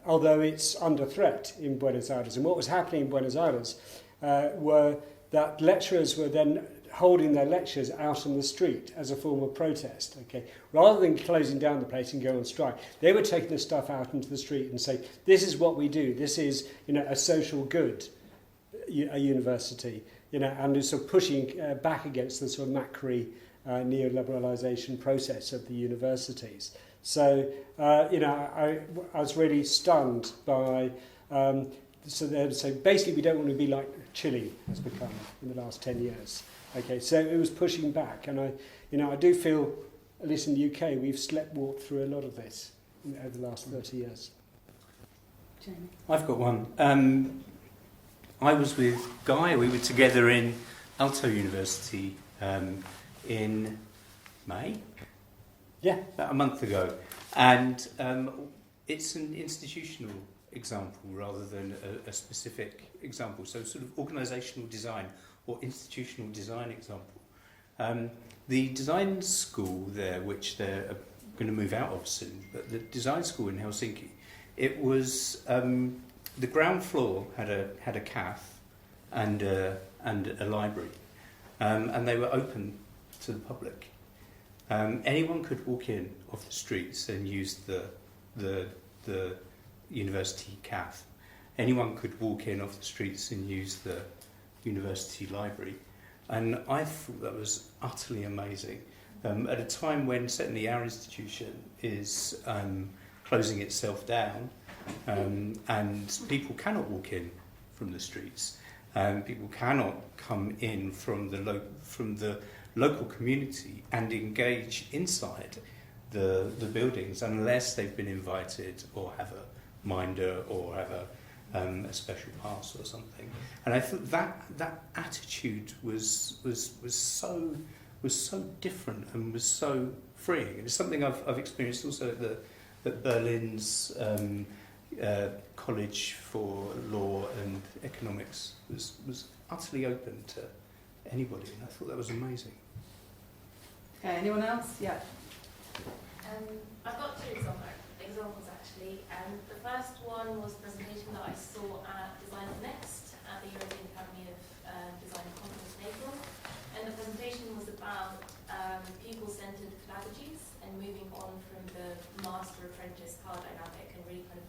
although it's under threat in Buenos Aires. And what was happening in Buenos Aires were that lecturers were then holding their lectures out on the street as a form of protest, okay? Rather than closing down the place and go on strike, they were taking the stuff out into the street and saying, this is what we do, this is, a social good, a university, and sort of pushing back against the sort of Macri neoliberalisation process of the universities. So, I was really stunned by, so basically we don't want to be like Chile has become in the last 10 years. Okay, so it was pushing back, and I do feel, at least in the UK, we've sleptwalked through a lot of this over the last 30 years. Jamie. I've got one. I was with Guy, we were together in Aalto University in May? Yeah. About a month ago. And it's an institutional example rather than a specific example. So sort of organisational design or institutional design example. The design school there, which they're going to move out of soon, but the design school in Helsinki, it was the ground floor had a cafe and a library, and they were open to the public. Anyone could walk in off the streets and use the university cafe. Anyone could walk in off the streets and use the university library. And I thought that was utterly amazing. At a time when certainly our institution is closing itself down, and people cannot walk in from the streets, people cannot come in from the local community and engage inside the buildings unless they've been invited or have a minder or have a special pass or something. And I thought that attitude was so different and was so freeing. It was something I've experienced also at Berlin's College for Law and Economics was utterly open to anybody, and I thought that was amazing. Okay, anyone else? Yeah. I've got two examples actually. The first one was a presentation that I saw at Design Next at the European Academy of Design Conference in April. And the presentation was about people-centered pedagogies and moving on from the master-apprentice power dynamic and really kind of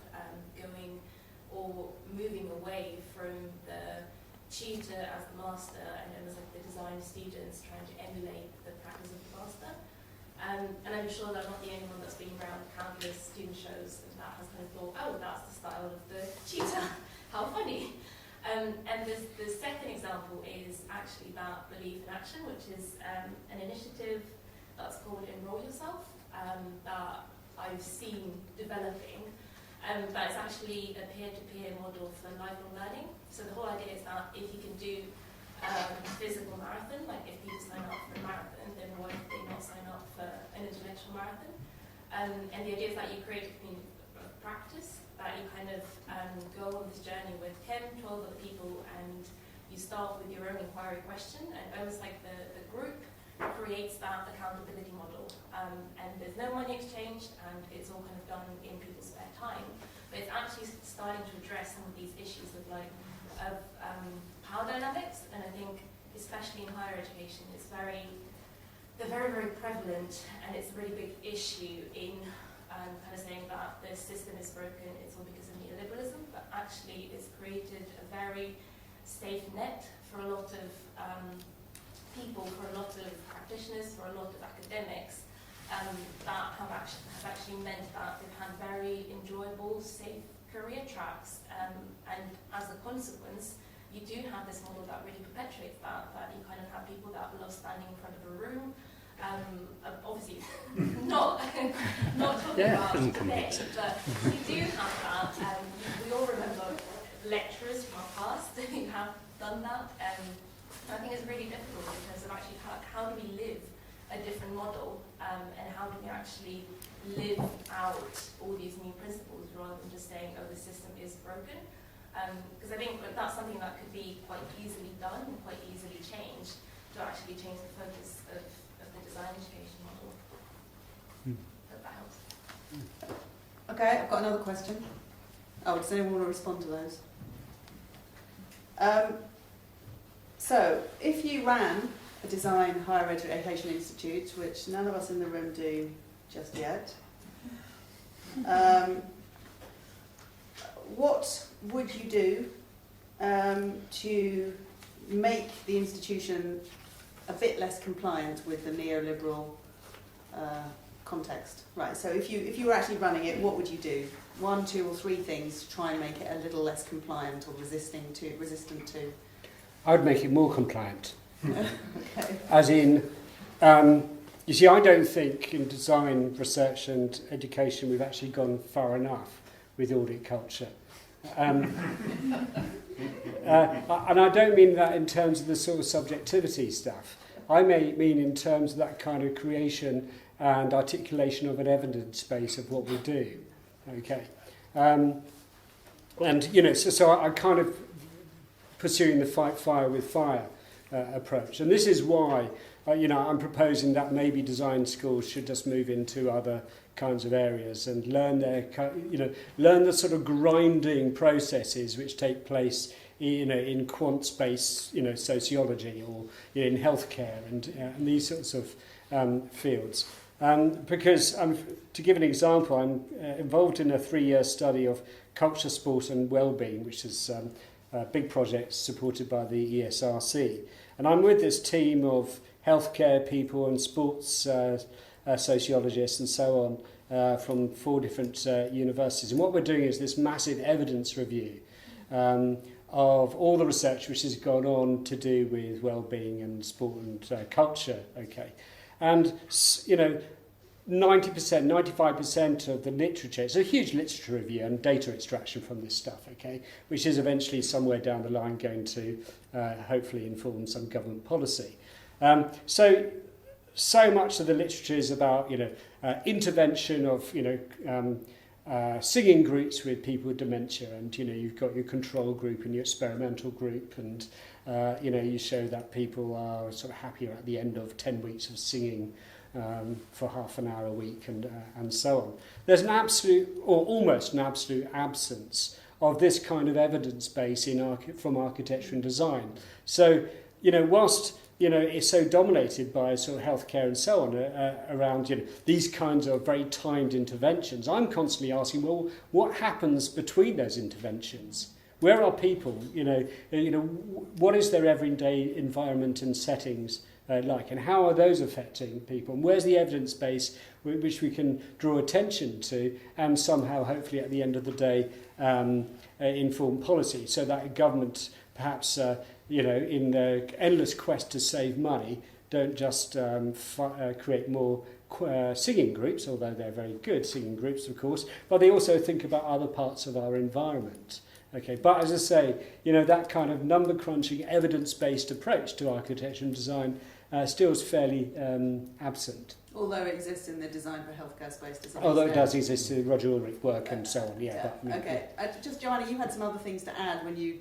going or moving away from the tutor as the master and almost like the design students trying to emulate the practice of the master. And I'm sure that I'm not the only one that's been around countless student shows and that has kind of thought, oh, that's the style of the tutor. How funny. And the second example is actually about Belief in Action, which is an initiative that's called Enroll Yourself that I've seen developing. That is actually a peer-to-peer model for lifelong learning. So the whole idea is that if you can do a physical marathon, like if people sign up for a marathon, then why would they not sign up for an intellectual marathon? And the idea is that you create a community of practice, that you kind of go on this journey with 10, 12 other people, and you start with your own inquiry question, and almost like the group creates that accountability model. And there's no money exchanged, and it's all kind of done in people's spare time. But it's actually starting to address some of these issues of power dynamics, and I think especially in higher education, they're very, very prevalent, and it's a really big issue in kind of saying that the system is broken, it's all because of neoliberalism, but actually it's created a very safe net for a lot of people, for a lot of practitioners, for a lot of academics, that have actually meant that they've had very enjoyable, safe career tracks, and as a consequence, you do have this model that really perpetuates that you kind of have people that love standing in front of a room. Obviously, not talking about today, but you do have that. We all remember lecturers from our past who have done that. I think it's really difficult because of actually how do we live a different model, and how do we actually live out all these new principles rather than just saying, oh, the system is broken. Because I think that's something that could be quite easily done and quite easily changed to actually change the focus of the design education model. Hope that helps. Okay, I've got another question. Oh, does anyone want to respond to those? So, if you ran a design higher education institute, which none of us in the room do just yet, what would you do to make the institution a bit less compliant with the neoliberal context, right? So if you were actually running it, what would you do? 1, 2, or 3 things to try and make it a little less compliant or resistant to. I would make it more compliant. Okay. As in, you see, I don't think in design, research and education we've actually gone far enough with audit culture. And I don't mean that in terms of the sort of subjectivity stuff. I may mean in terms of that kind of creation and articulation of an evidence base of what we do. Okay. And, you know, so I kind of pursuing the fight fire with fire approach. And this is why, you know, I'm proposing that maybe design schools should just move into other kinds of areas and learn learn the sort of grinding processes which take place, you know, in quant space, you know, sociology or, you know, in healthcare and these sorts of fields. Because to give an example, I'm involved in a 3-year study of culture, sport and well-being, which is a big project supported by the ESRC. And I'm with this team of healthcare people and sports sociologists and so on from 4 different universities. And what we're doing is this massive evidence review of all the research which has gone on to do with well-being and sport and culture. Okay. And, you know, 90%, 95% of the literature, it's a huge literature review and data extraction from this stuff, okay, which is eventually somewhere down the line going to hopefully inform some government policy. So much of the literature is about, you know, intervention of, you know, singing groups with people with dementia, and, you know, you've got your control group and your experimental group, and, you know, you show that people are sort of happier at the end of 10 weeks of singing for half an hour a week and so on. There's an absolute, or almost an absolute absence of this kind of evidence base from architecture and design. So, you know, whilst, you know, it's so dominated by sort of healthcare and so on around, you know, these kinds of very timed interventions, I'm constantly asking, well, what happens between those interventions? Where are people? You know, what is their everyday environment and settings like, and how are those affecting people? And where's the evidence base which we can draw attention to, and somehow, hopefully, at the end of the day, inform policy, so that a government, perhaps, you know, in their endless quest to save money, don't just create more singing groups, although they're very good singing groups, of course, but they also think about other parts of our environment. Okay, but as I say, you know, that kind of number crunching, evidence-based approach to architecture and design still is fairly absent. Although it exists in the design for healthcare space design. Although it does exist in Roger Ulrich work and so on, yeah. But, okay, just Johanna, you had some other things to add when you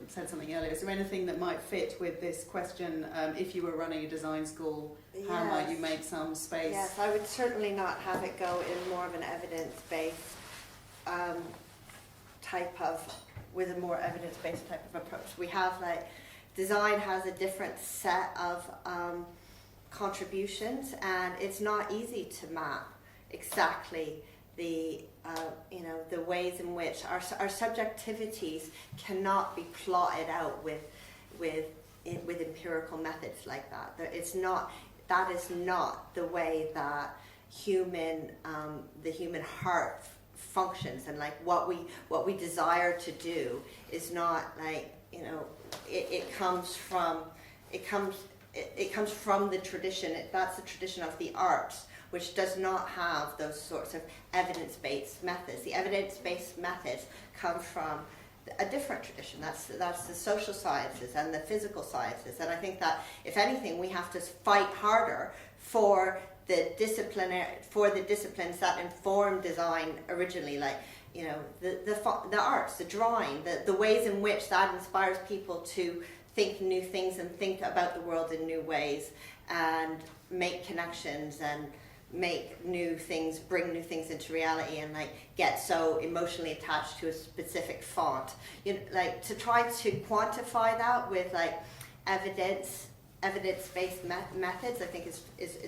said something earlier. Is there anything that might fit with this question? If you were running a design school, how might you make some space? Yes, I would certainly not have it go in more of an evidence-based with a more evidence-based type of approach. We have, like, design has a different set of contributions, and it's not easy to map exactly the you know, the ways in which our subjectivities cannot be plotted out with empirical methods like that. That is not the way that the human heart functions, and like what we desire to do is not, like, you know, it comes from the tradition. That's the tradition of the arts, which does not have those sorts of evidence-based methods. The evidence-based methods come from a different tradition. That's the social sciences and the physical sciences. And I think that, if anything, we have to fight harder for the disciplines that inform design originally, like, you know, the arts, the drawing, the ways in which that inspires people to think new things and think about the world in new ways and make connections and make new things, bring new things into reality, and, like, get so emotionally attached to a specific font. You know, like, to try to quantify that with, like, evidence-based methods, I think is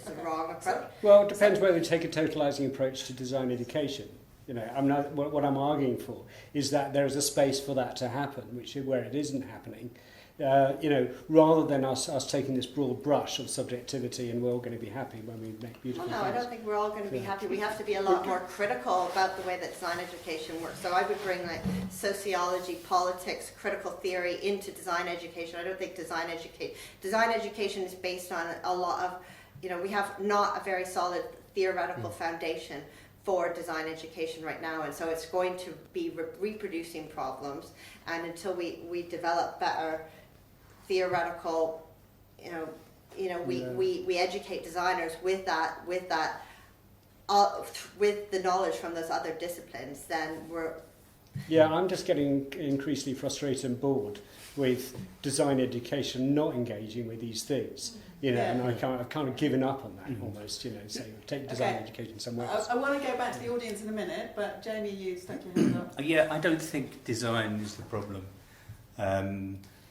a wrong approach. Well, it depends whether you take a totalising approach to design education. You know, what I'm arguing for is that there is a space for that to happen, where it isn't happening. rather than us taking this broad brush of subjectivity and we're all going to be happy when we make beautiful Well, no, I things. don't think we're all going to be happy. We have to be a lot more critical about the way that design education works. So I would bring like sociology, politics, critical theory into design education. I don't think design education is based on a lot of, we have not a very solid theoretical foundation for design education right now, and so it's going to be reproducing problems, and until we develop better theoretical, we educate designers with the knowledge from those other disciplines, then we're... Yeah, I'm just getting increasingly frustrated and bored with design education not engaging with these things, and I've kind of given up on that almost, so take design education somewhere else. I want to go back to the audience in a minute, but Jamie, you stuck your hand up. Yeah, I don't think design is the problem.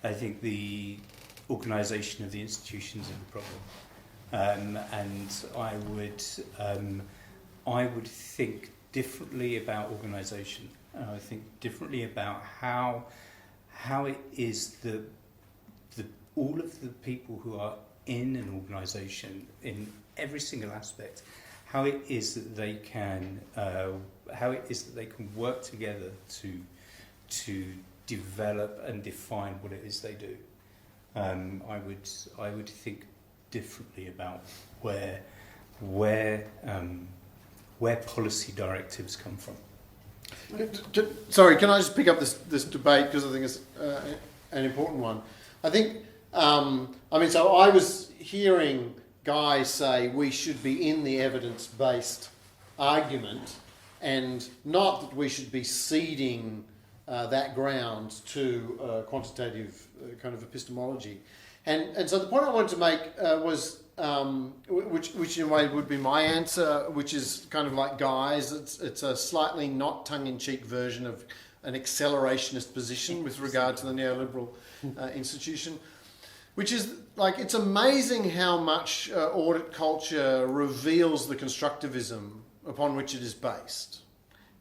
I think the organisation of the institutions is the problem. And I would think differently about organisation. I think differently about how it is that all of the people who are in an organisation, in every single aspect, how it is that they can work together to develop and define what it is they do. I would think differently about where policy directives come from. Sorry, can I just pick up this debate, because I think it's an important one. I think, so I was hearing guys say we should be in the evidence-based argument, and not that we should be ceding that ground to quantitative kind of epistemology. And so the point I wanted to make was, which in a way would be my answer, which is kind of like guys, it's a slightly not tongue-in-cheek version of an accelerationist position with regard to the neoliberal institution, which is like, it's amazing how much audit culture reveals the constructivism upon which it is based.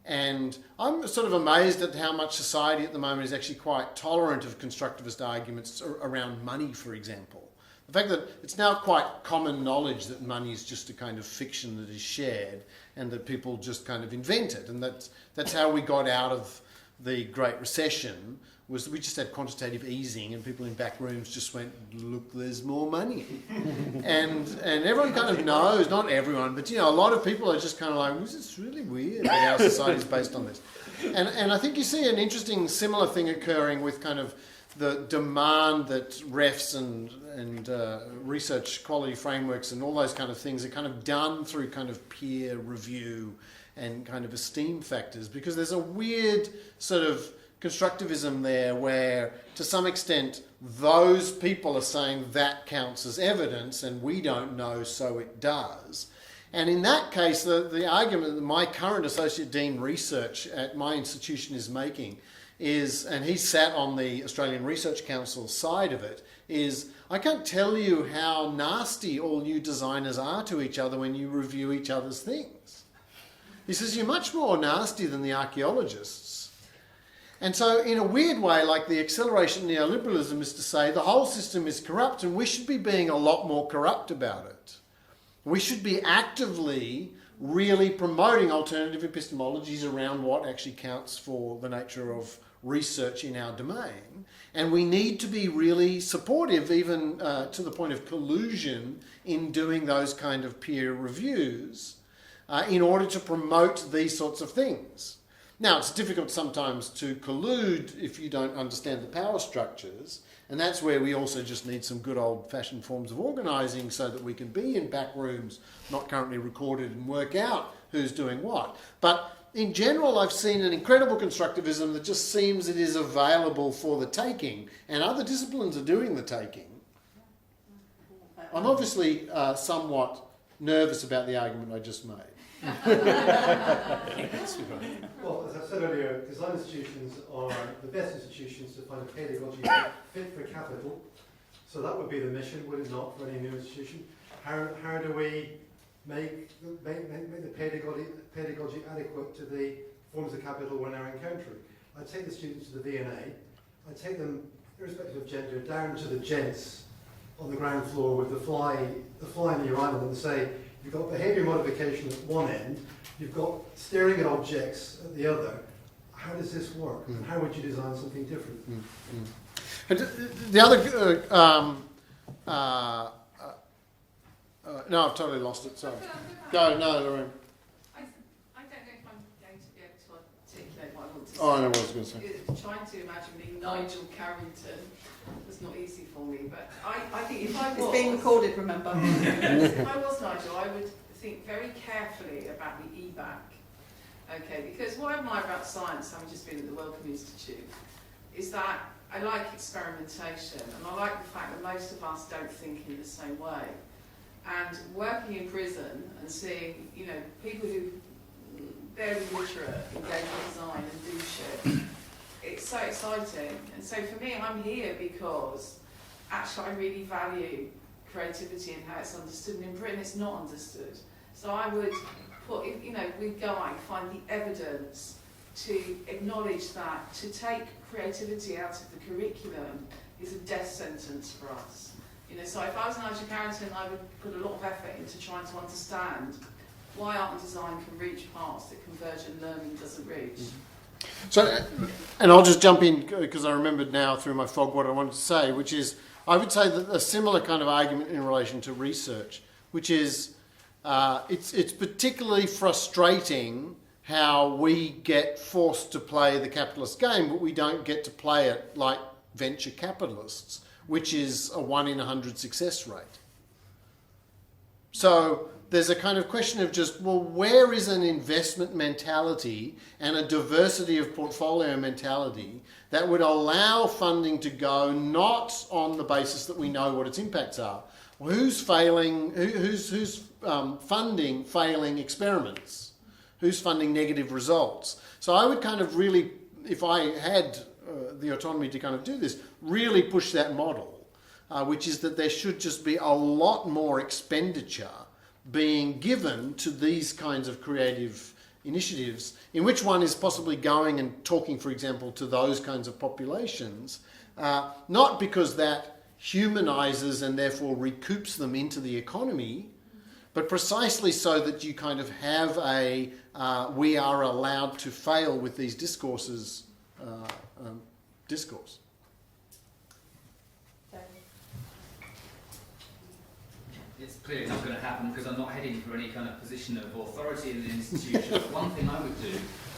And I'm sort of amazed at how much society at the moment is actually quite tolerant of constructivist arguments around money, for example. The fact that it's now quite common knowledge that money is just a kind of fiction that is shared, and that people just kind of invent it. And that's how we got out of the Great Recession, was we just had quantitative easing, and people in back rooms just went, look, there's more money. and everyone kind of knows, not everyone, but a lot of people are just kind of like, this is really weird that our society is based on this. And I think you see an interesting similar thing occurring with kind of the demand that refs and research quality frameworks and all those kind of things are kind of done through kind of peer review and kind of esteem factors, because there's a weird sort of constructivism there where, to some extent, those people are saying that counts as evidence and we don't know, so it does. And in that case, the argument that my current Associate Dean research at my institution is making is, and he sat on the Australian Research Council side of it, is I can't tell you how nasty all you designers are to each other when you review each other's things. He says, you're much more nasty than the archaeologists. And so in a weird way, like the acceleration neoliberalism is to say the whole system is corrupt and we should be being a lot more corrupt about it. We should be actively really promoting alternative epistemologies around what actually counts for the nature of research in our domain. And we need to be really supportive, even to the point of collusion, in doing those kind of peer reviews in order to promote these sorts of things. Now, it's difficult sometimes to collude if you don't understand the power structures, and that's where we also just need some good old-fashioned forms of organising so that we can be in back rooms, not currently recorded, and work out who's doing what. But in general, I've seen an incredible constructivism that just seems it is available for the taking, and other disciplines are doing the taking. I'm obviously somewhat nervous about the argument I just made. Well, as I said earlier, design institutions are the best institutions to find a pedagogy fit for capital. So that would be the mission, would it not, for any new institution? How do we make the pedagogy adequate to the forms of capital we're now encountering? I'd take the students to the V&A. I'd take them irrespective of gender, down to the gents on the ground floor with the fly in your island, and say you've got behaviour modification at one end, you've got staring at objects at the other. How does this work? And how would you design something different? And the other, no, I've totally lost it. Sorry. Go, no, Lorraine. I don't know if I'm going to be able to articulate what I want to say. Oh, I know what I was going to say. Trying to imagine being Nigel Carrington was not easy for me, but I think if I was... It's being recorded, remember. If I was Nigel, I would think very carefully about the EBAC. Okay, because what I admire about science, having just been at the Wellcome Institute, is that I like experimentation, and I like the fact that most of us don't think in the same way. And working in prison and seeing, you know, people who barely literate engage in design and do shit, it's so exciting. And so for me, I'm here because actually I really value creativity and how it's understood. And in Britain, it's not understood. So I would put, you know, with Guy, find the evidence to acknowledge that to take creativity out of the curriculum is a death sentence for us. You know, so if I was Nigel Carrington, I would put a lot of effort into trying to understand why art and design can reach parts that convergent learning doesn't reach. So, and I'll just jump in because I remembered now through my fog what I wanted to say, which is I would say that a similar kind of argument in relation to research, which is it's particularly frustrating how we get forced to play the capitalist game, but we don't get to play it like venture capitalists, which is a 1 in 100 success rate. So there's a kind of question of just, well, where is an investment mentality and a diversity of portfolio mentality that would allow funding to go not on the basis that we know what its impacts are? Well, who's failing? Who's funding failing experiments? Who's funding negative results? So I would kind of really, if I had the autonomy to kind of do this, really push that model, which is that there should just be a lot more expenditure being given to these kinds of creative initiatives, in which one is possibly going and talking, for example, to those kinds of populations, not because that humanizes and therefore recoups them into the economy, but precisely so that you kind of have a we are allowed to fail with these discourses discourse. It's clearly not going to happen because I'm not heading for any kind of position of authority in the institution. But one thing I would do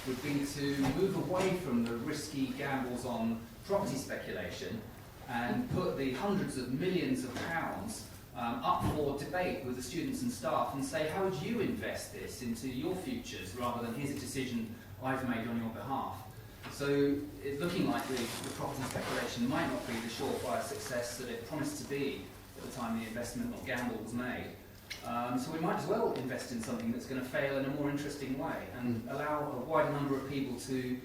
would be to move away from the risky gambles on property speculation and put the hundreds of millions of pounds up for debate with the students and staff and say, how would you invest this into your futures rather than here's a decision I've made on your behalf. So it's looking like the property speculation might not be the surefire success that it promised to be at the time the investment or gamble was made. So we might as well invest in something that's going to fail in a more interesting way and allow a wider number of people to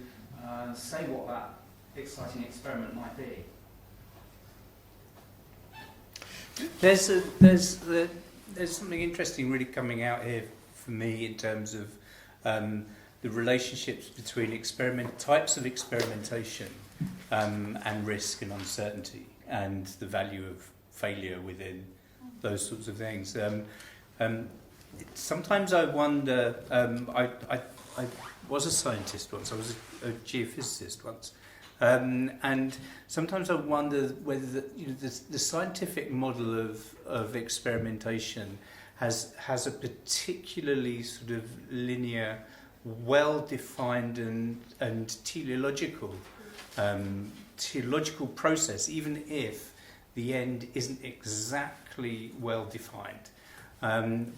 say what that exciting experiment might be. There's something interesting really coming out here for me in terms of the relationships between types of experimentation and risk and uncertainty and the value of failure within those sorts of things. Sometimes I wonder, I was a scientist once, I was a geophysicist once, and sometimes I wonder whether the scientific model of experimentation has a particularly sort of linear, well-defined and teleological process, even if the end isn't exactly well-defined.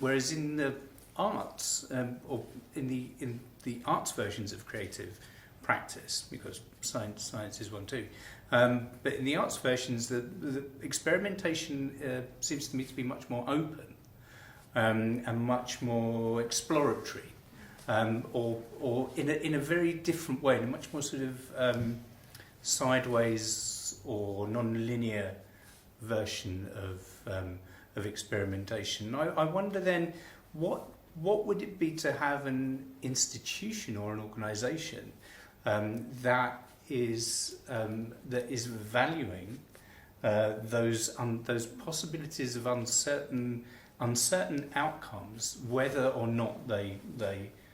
Whereas in the arts, or in the arts versions of creative practice, because science is one too, but in the arts versions, the experimentation seems to me to be much more open and much more exploratory, or in a very different way, in a much more sort of sideways or non-linear version of experimentation. I wonder then, what would it be to have an institution or an organisation that is valuing those possibilities of uncertain outcomes, whether or not they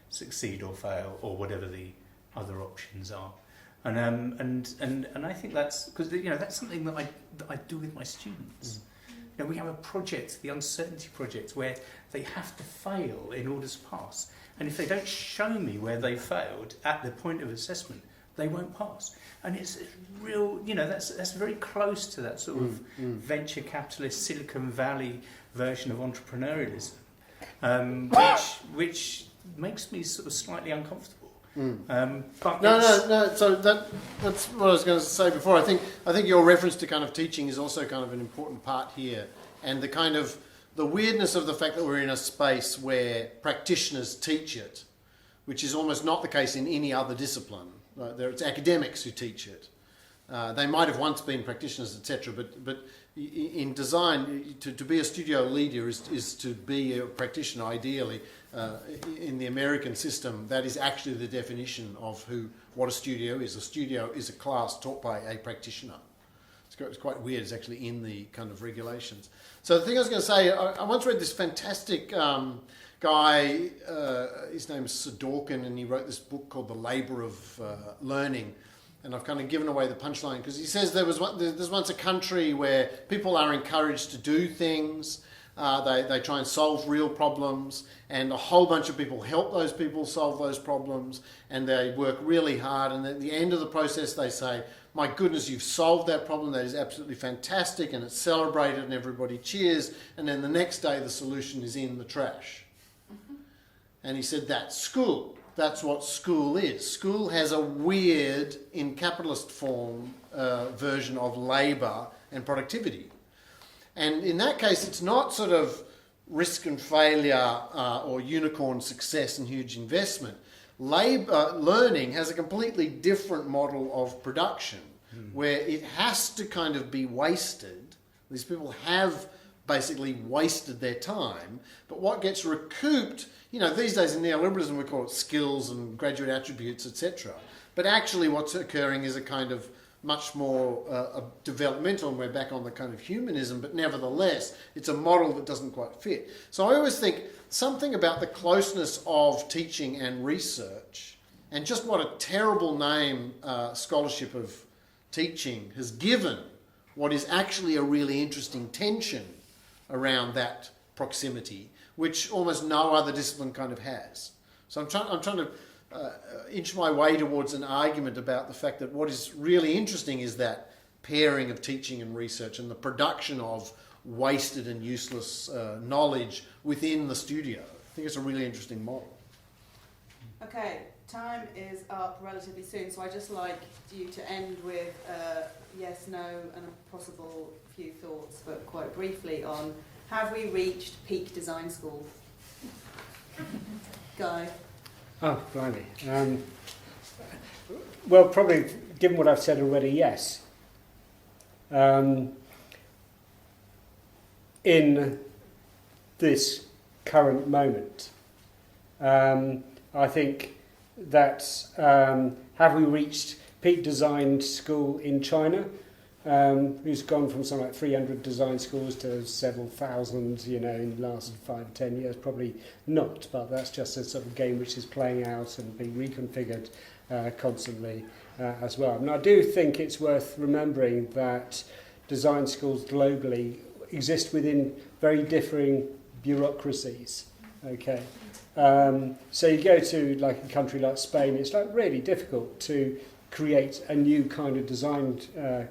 succeed or fail, or whatever the other options are. And I think that's because that's something that I do with my students. We have a project, the uncertainty project, where they have to fail in order to pass. And if they don't show me where they failed at the point of assessment, they won't pass. And it's real, that's very close to that sort of venture capitalist Silicon Valley version of entrepreneurialism, which makes me sort of slightly uncomfortable. But No. So that's what I was going to say before. I think your reference to kind of teaching is also kind of an important part here, and the kind of the weirdness of the fact that we're in a space where practitioners teach it, which is almost not the case in any other discipline. It's academics who teach it. They might have once been practitioners, etc. But in design, to be a studio leader is to be a practitioner. Ideally, in the American system, that is actually the definition of what a studio is. A studio is a class taught by a practitioner. It's quite weird. It's actually in the kind of regulations. So the thing I was going to say, I once read this fantastic guy. His name's Dawkins, and he wrote this book called The Labour of Learning. And I've kind of given away the punchline because he says there's once a country where people are encouraged to do things. They try and solve real problems, and a whole bunch of people help those people solve those problems, and they work really hard. And at the end of the process, they say, "My goodness, you've solved that problem. That is absolutely fantastic," and it's celebrated, and everybody cheers. And then the next day, the solution is in the trash. And he said, "That's school. That's what school is. School has a weird, in capitalist form, version of labour and productivity. And in that case, it's not sort of risk and failure or unicorn success and huge investment. Learning has a completely different model of production where it has to kind of be wasted. These people have basically wasted their time, but what gets recouped, these days in neoliberalism we call it skills and graduate attributes, etc. But actually what's occurring is a kind of much more developmental, and we're back on the kind of humanism, but nevertheless, it's a model that doesn't quite fit. So I always think something about the closeness of teaching and research, and just what a terrible name scholarship of teaching has given what is actually a really interesting tension around that proximity, which almost no other discipline kind of has. So I'm trying to inch my way towards an argument about the fact that what is really interesting is that pairing of teaching and research and the production of wasted and useless knowledge within the studio. I think it's a really interesting model. Okay, time is up relatively soon, so I'd just like you to end with yes, no, and a possible few thoughts, but quite briefly on, have we reached peak design school? Guy? Oh, blimey. Well, probably, given what I've said already, yes. In this current moment, I think that have we reached peak design school in China? Who's gone from something like 300 design schools to several thousand, in the last 5 or 10 years? Probably not, but that's just a sort of game which is playing out and being reconfigured constantly as well. And I do think it's worth remembering that design schools globally exist within very differing bureaucracies. Okay, so you go to like a country like Spain, it's like really difficult to create a new kind of design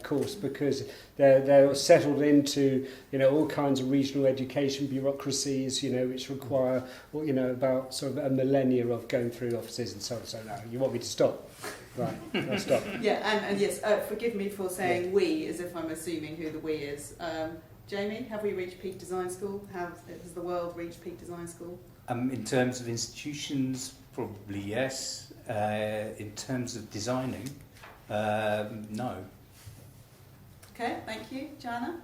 course because they're settled into all kinds of regional education bureaucracies which require about sort of a millennia of going through offices and so on. So now you want me to stop? Right, I'll stop. Yeah, and yes, forgive me for saying we as if I'm assuming who the we is. Jamie, have we reached peak design school? Has the world reached peak design school? In terms of institutions, probably yes. In terms of designing, no. Okay, thank you. Johanna?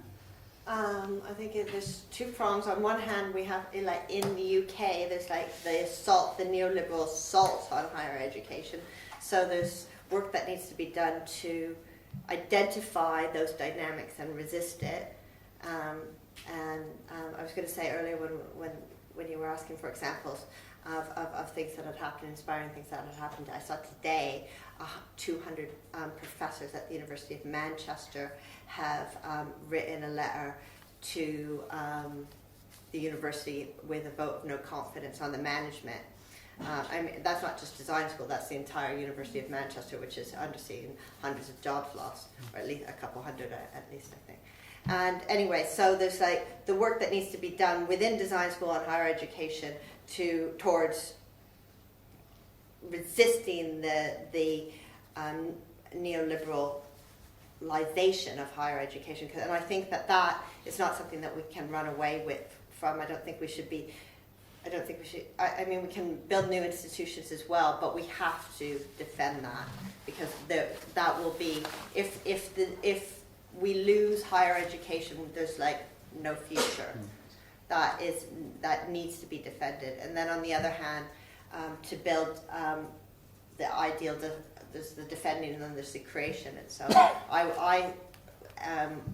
I think there's two prongs. On one hand, we have, like in the UK, there's like the neoliberal assault on higher education. So there's work that needs to be done to identify those dynamics and resist it. I was going to say earlier when you were asking for examples of things that had happened, inspiring things that had happened, I saw today 200 professors at the University of Manchester have written a letter to the university with a vote of no confidence on the management. I mean, that's not just design school, that's the entire University of Manchester, which is underseeing hundreds of jobs lost, or at least a couple hundred at least, I think. And anyway, so there's like the work that needs to be done within design school and higher education towards resisting the neoliberalization of higher education. And I think that is not something that we can run away from. I don't think we should. I mean, we can build new institutions as well, but we have to defend that, because that will be, if we lose higher education, there's like no future. That needs to be defended. And then on the other hand, to build the ideal, there's the defending and then there's the creation. And so I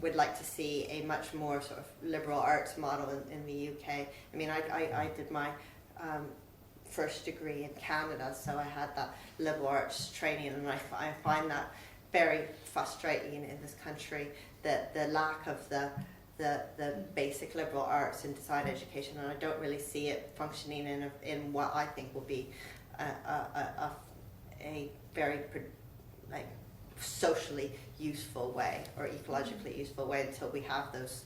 would like to see a much more sort of liberal arts model in the UK. I mean, I did my first degree in Canada, so I had that liberal arts training, and I find that very frustrating in this country, the lack of the basic liberal arts in design education, and I don't really see it functioning in what I think will be a very socially useful way or ecologically useful way until we have those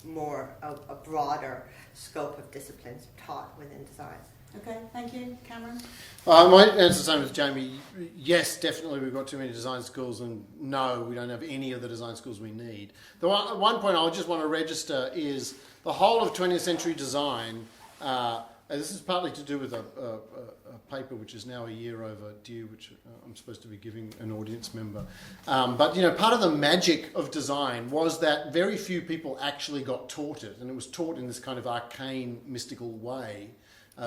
a broader scope of disciplines taught within design. Okay, thank you. Cameron? My answer is the same as Jamie. Yes, definitely we've got too many design schools, and no, we don't have any of the design schools we need. The one point I just want to register is the whole of 20th century design. This is partly to do with a paper which is now a year overdue, which I'm supposed to be giving an audience member. But part of the magic of design was that very few people actually got taught it, and it was taught in this kind of arcane, mystical way.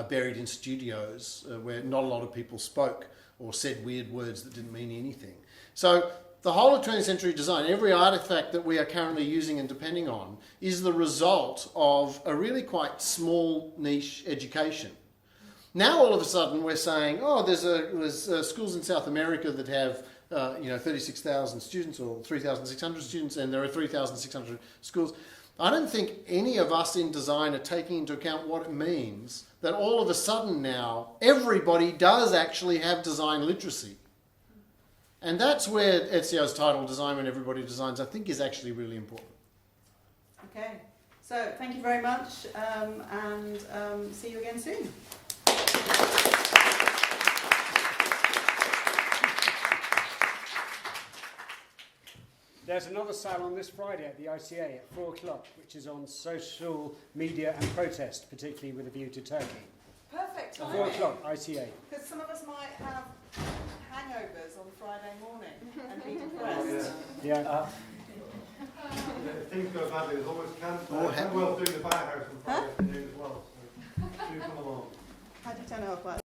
Buried in studios where not a lot of people spoke or said weird words that didn't mean anything. So the whole of 20th century design, every artefact that we are currently using and depending on, is the result of a really quite small niche education. Now all of a sudden we're saying, there's schools in South America that have 36,000 students or 3,600 students, and there are 3,600 schools. I don't think any of us in design are taking into account what it means that all of a sudden now everybody does actually have design literacy. And that's where Ezio's title, Design When Everybody Designs, I think is actually really important. Okay, so thank you very much, and see you again soon. There's another salon this Friday at the ICA at 4 o'clock, which is on social media and protest, particularly with a view to Turkey. Perfect timing. 4 o'clock, ICA. Because some of us might have hangovers on Friday morning and be depressed. Yeah. If things go badly, there's always Kimbell doing the firehouse on Friday afternoon as well. So do come along. How do you turn it off?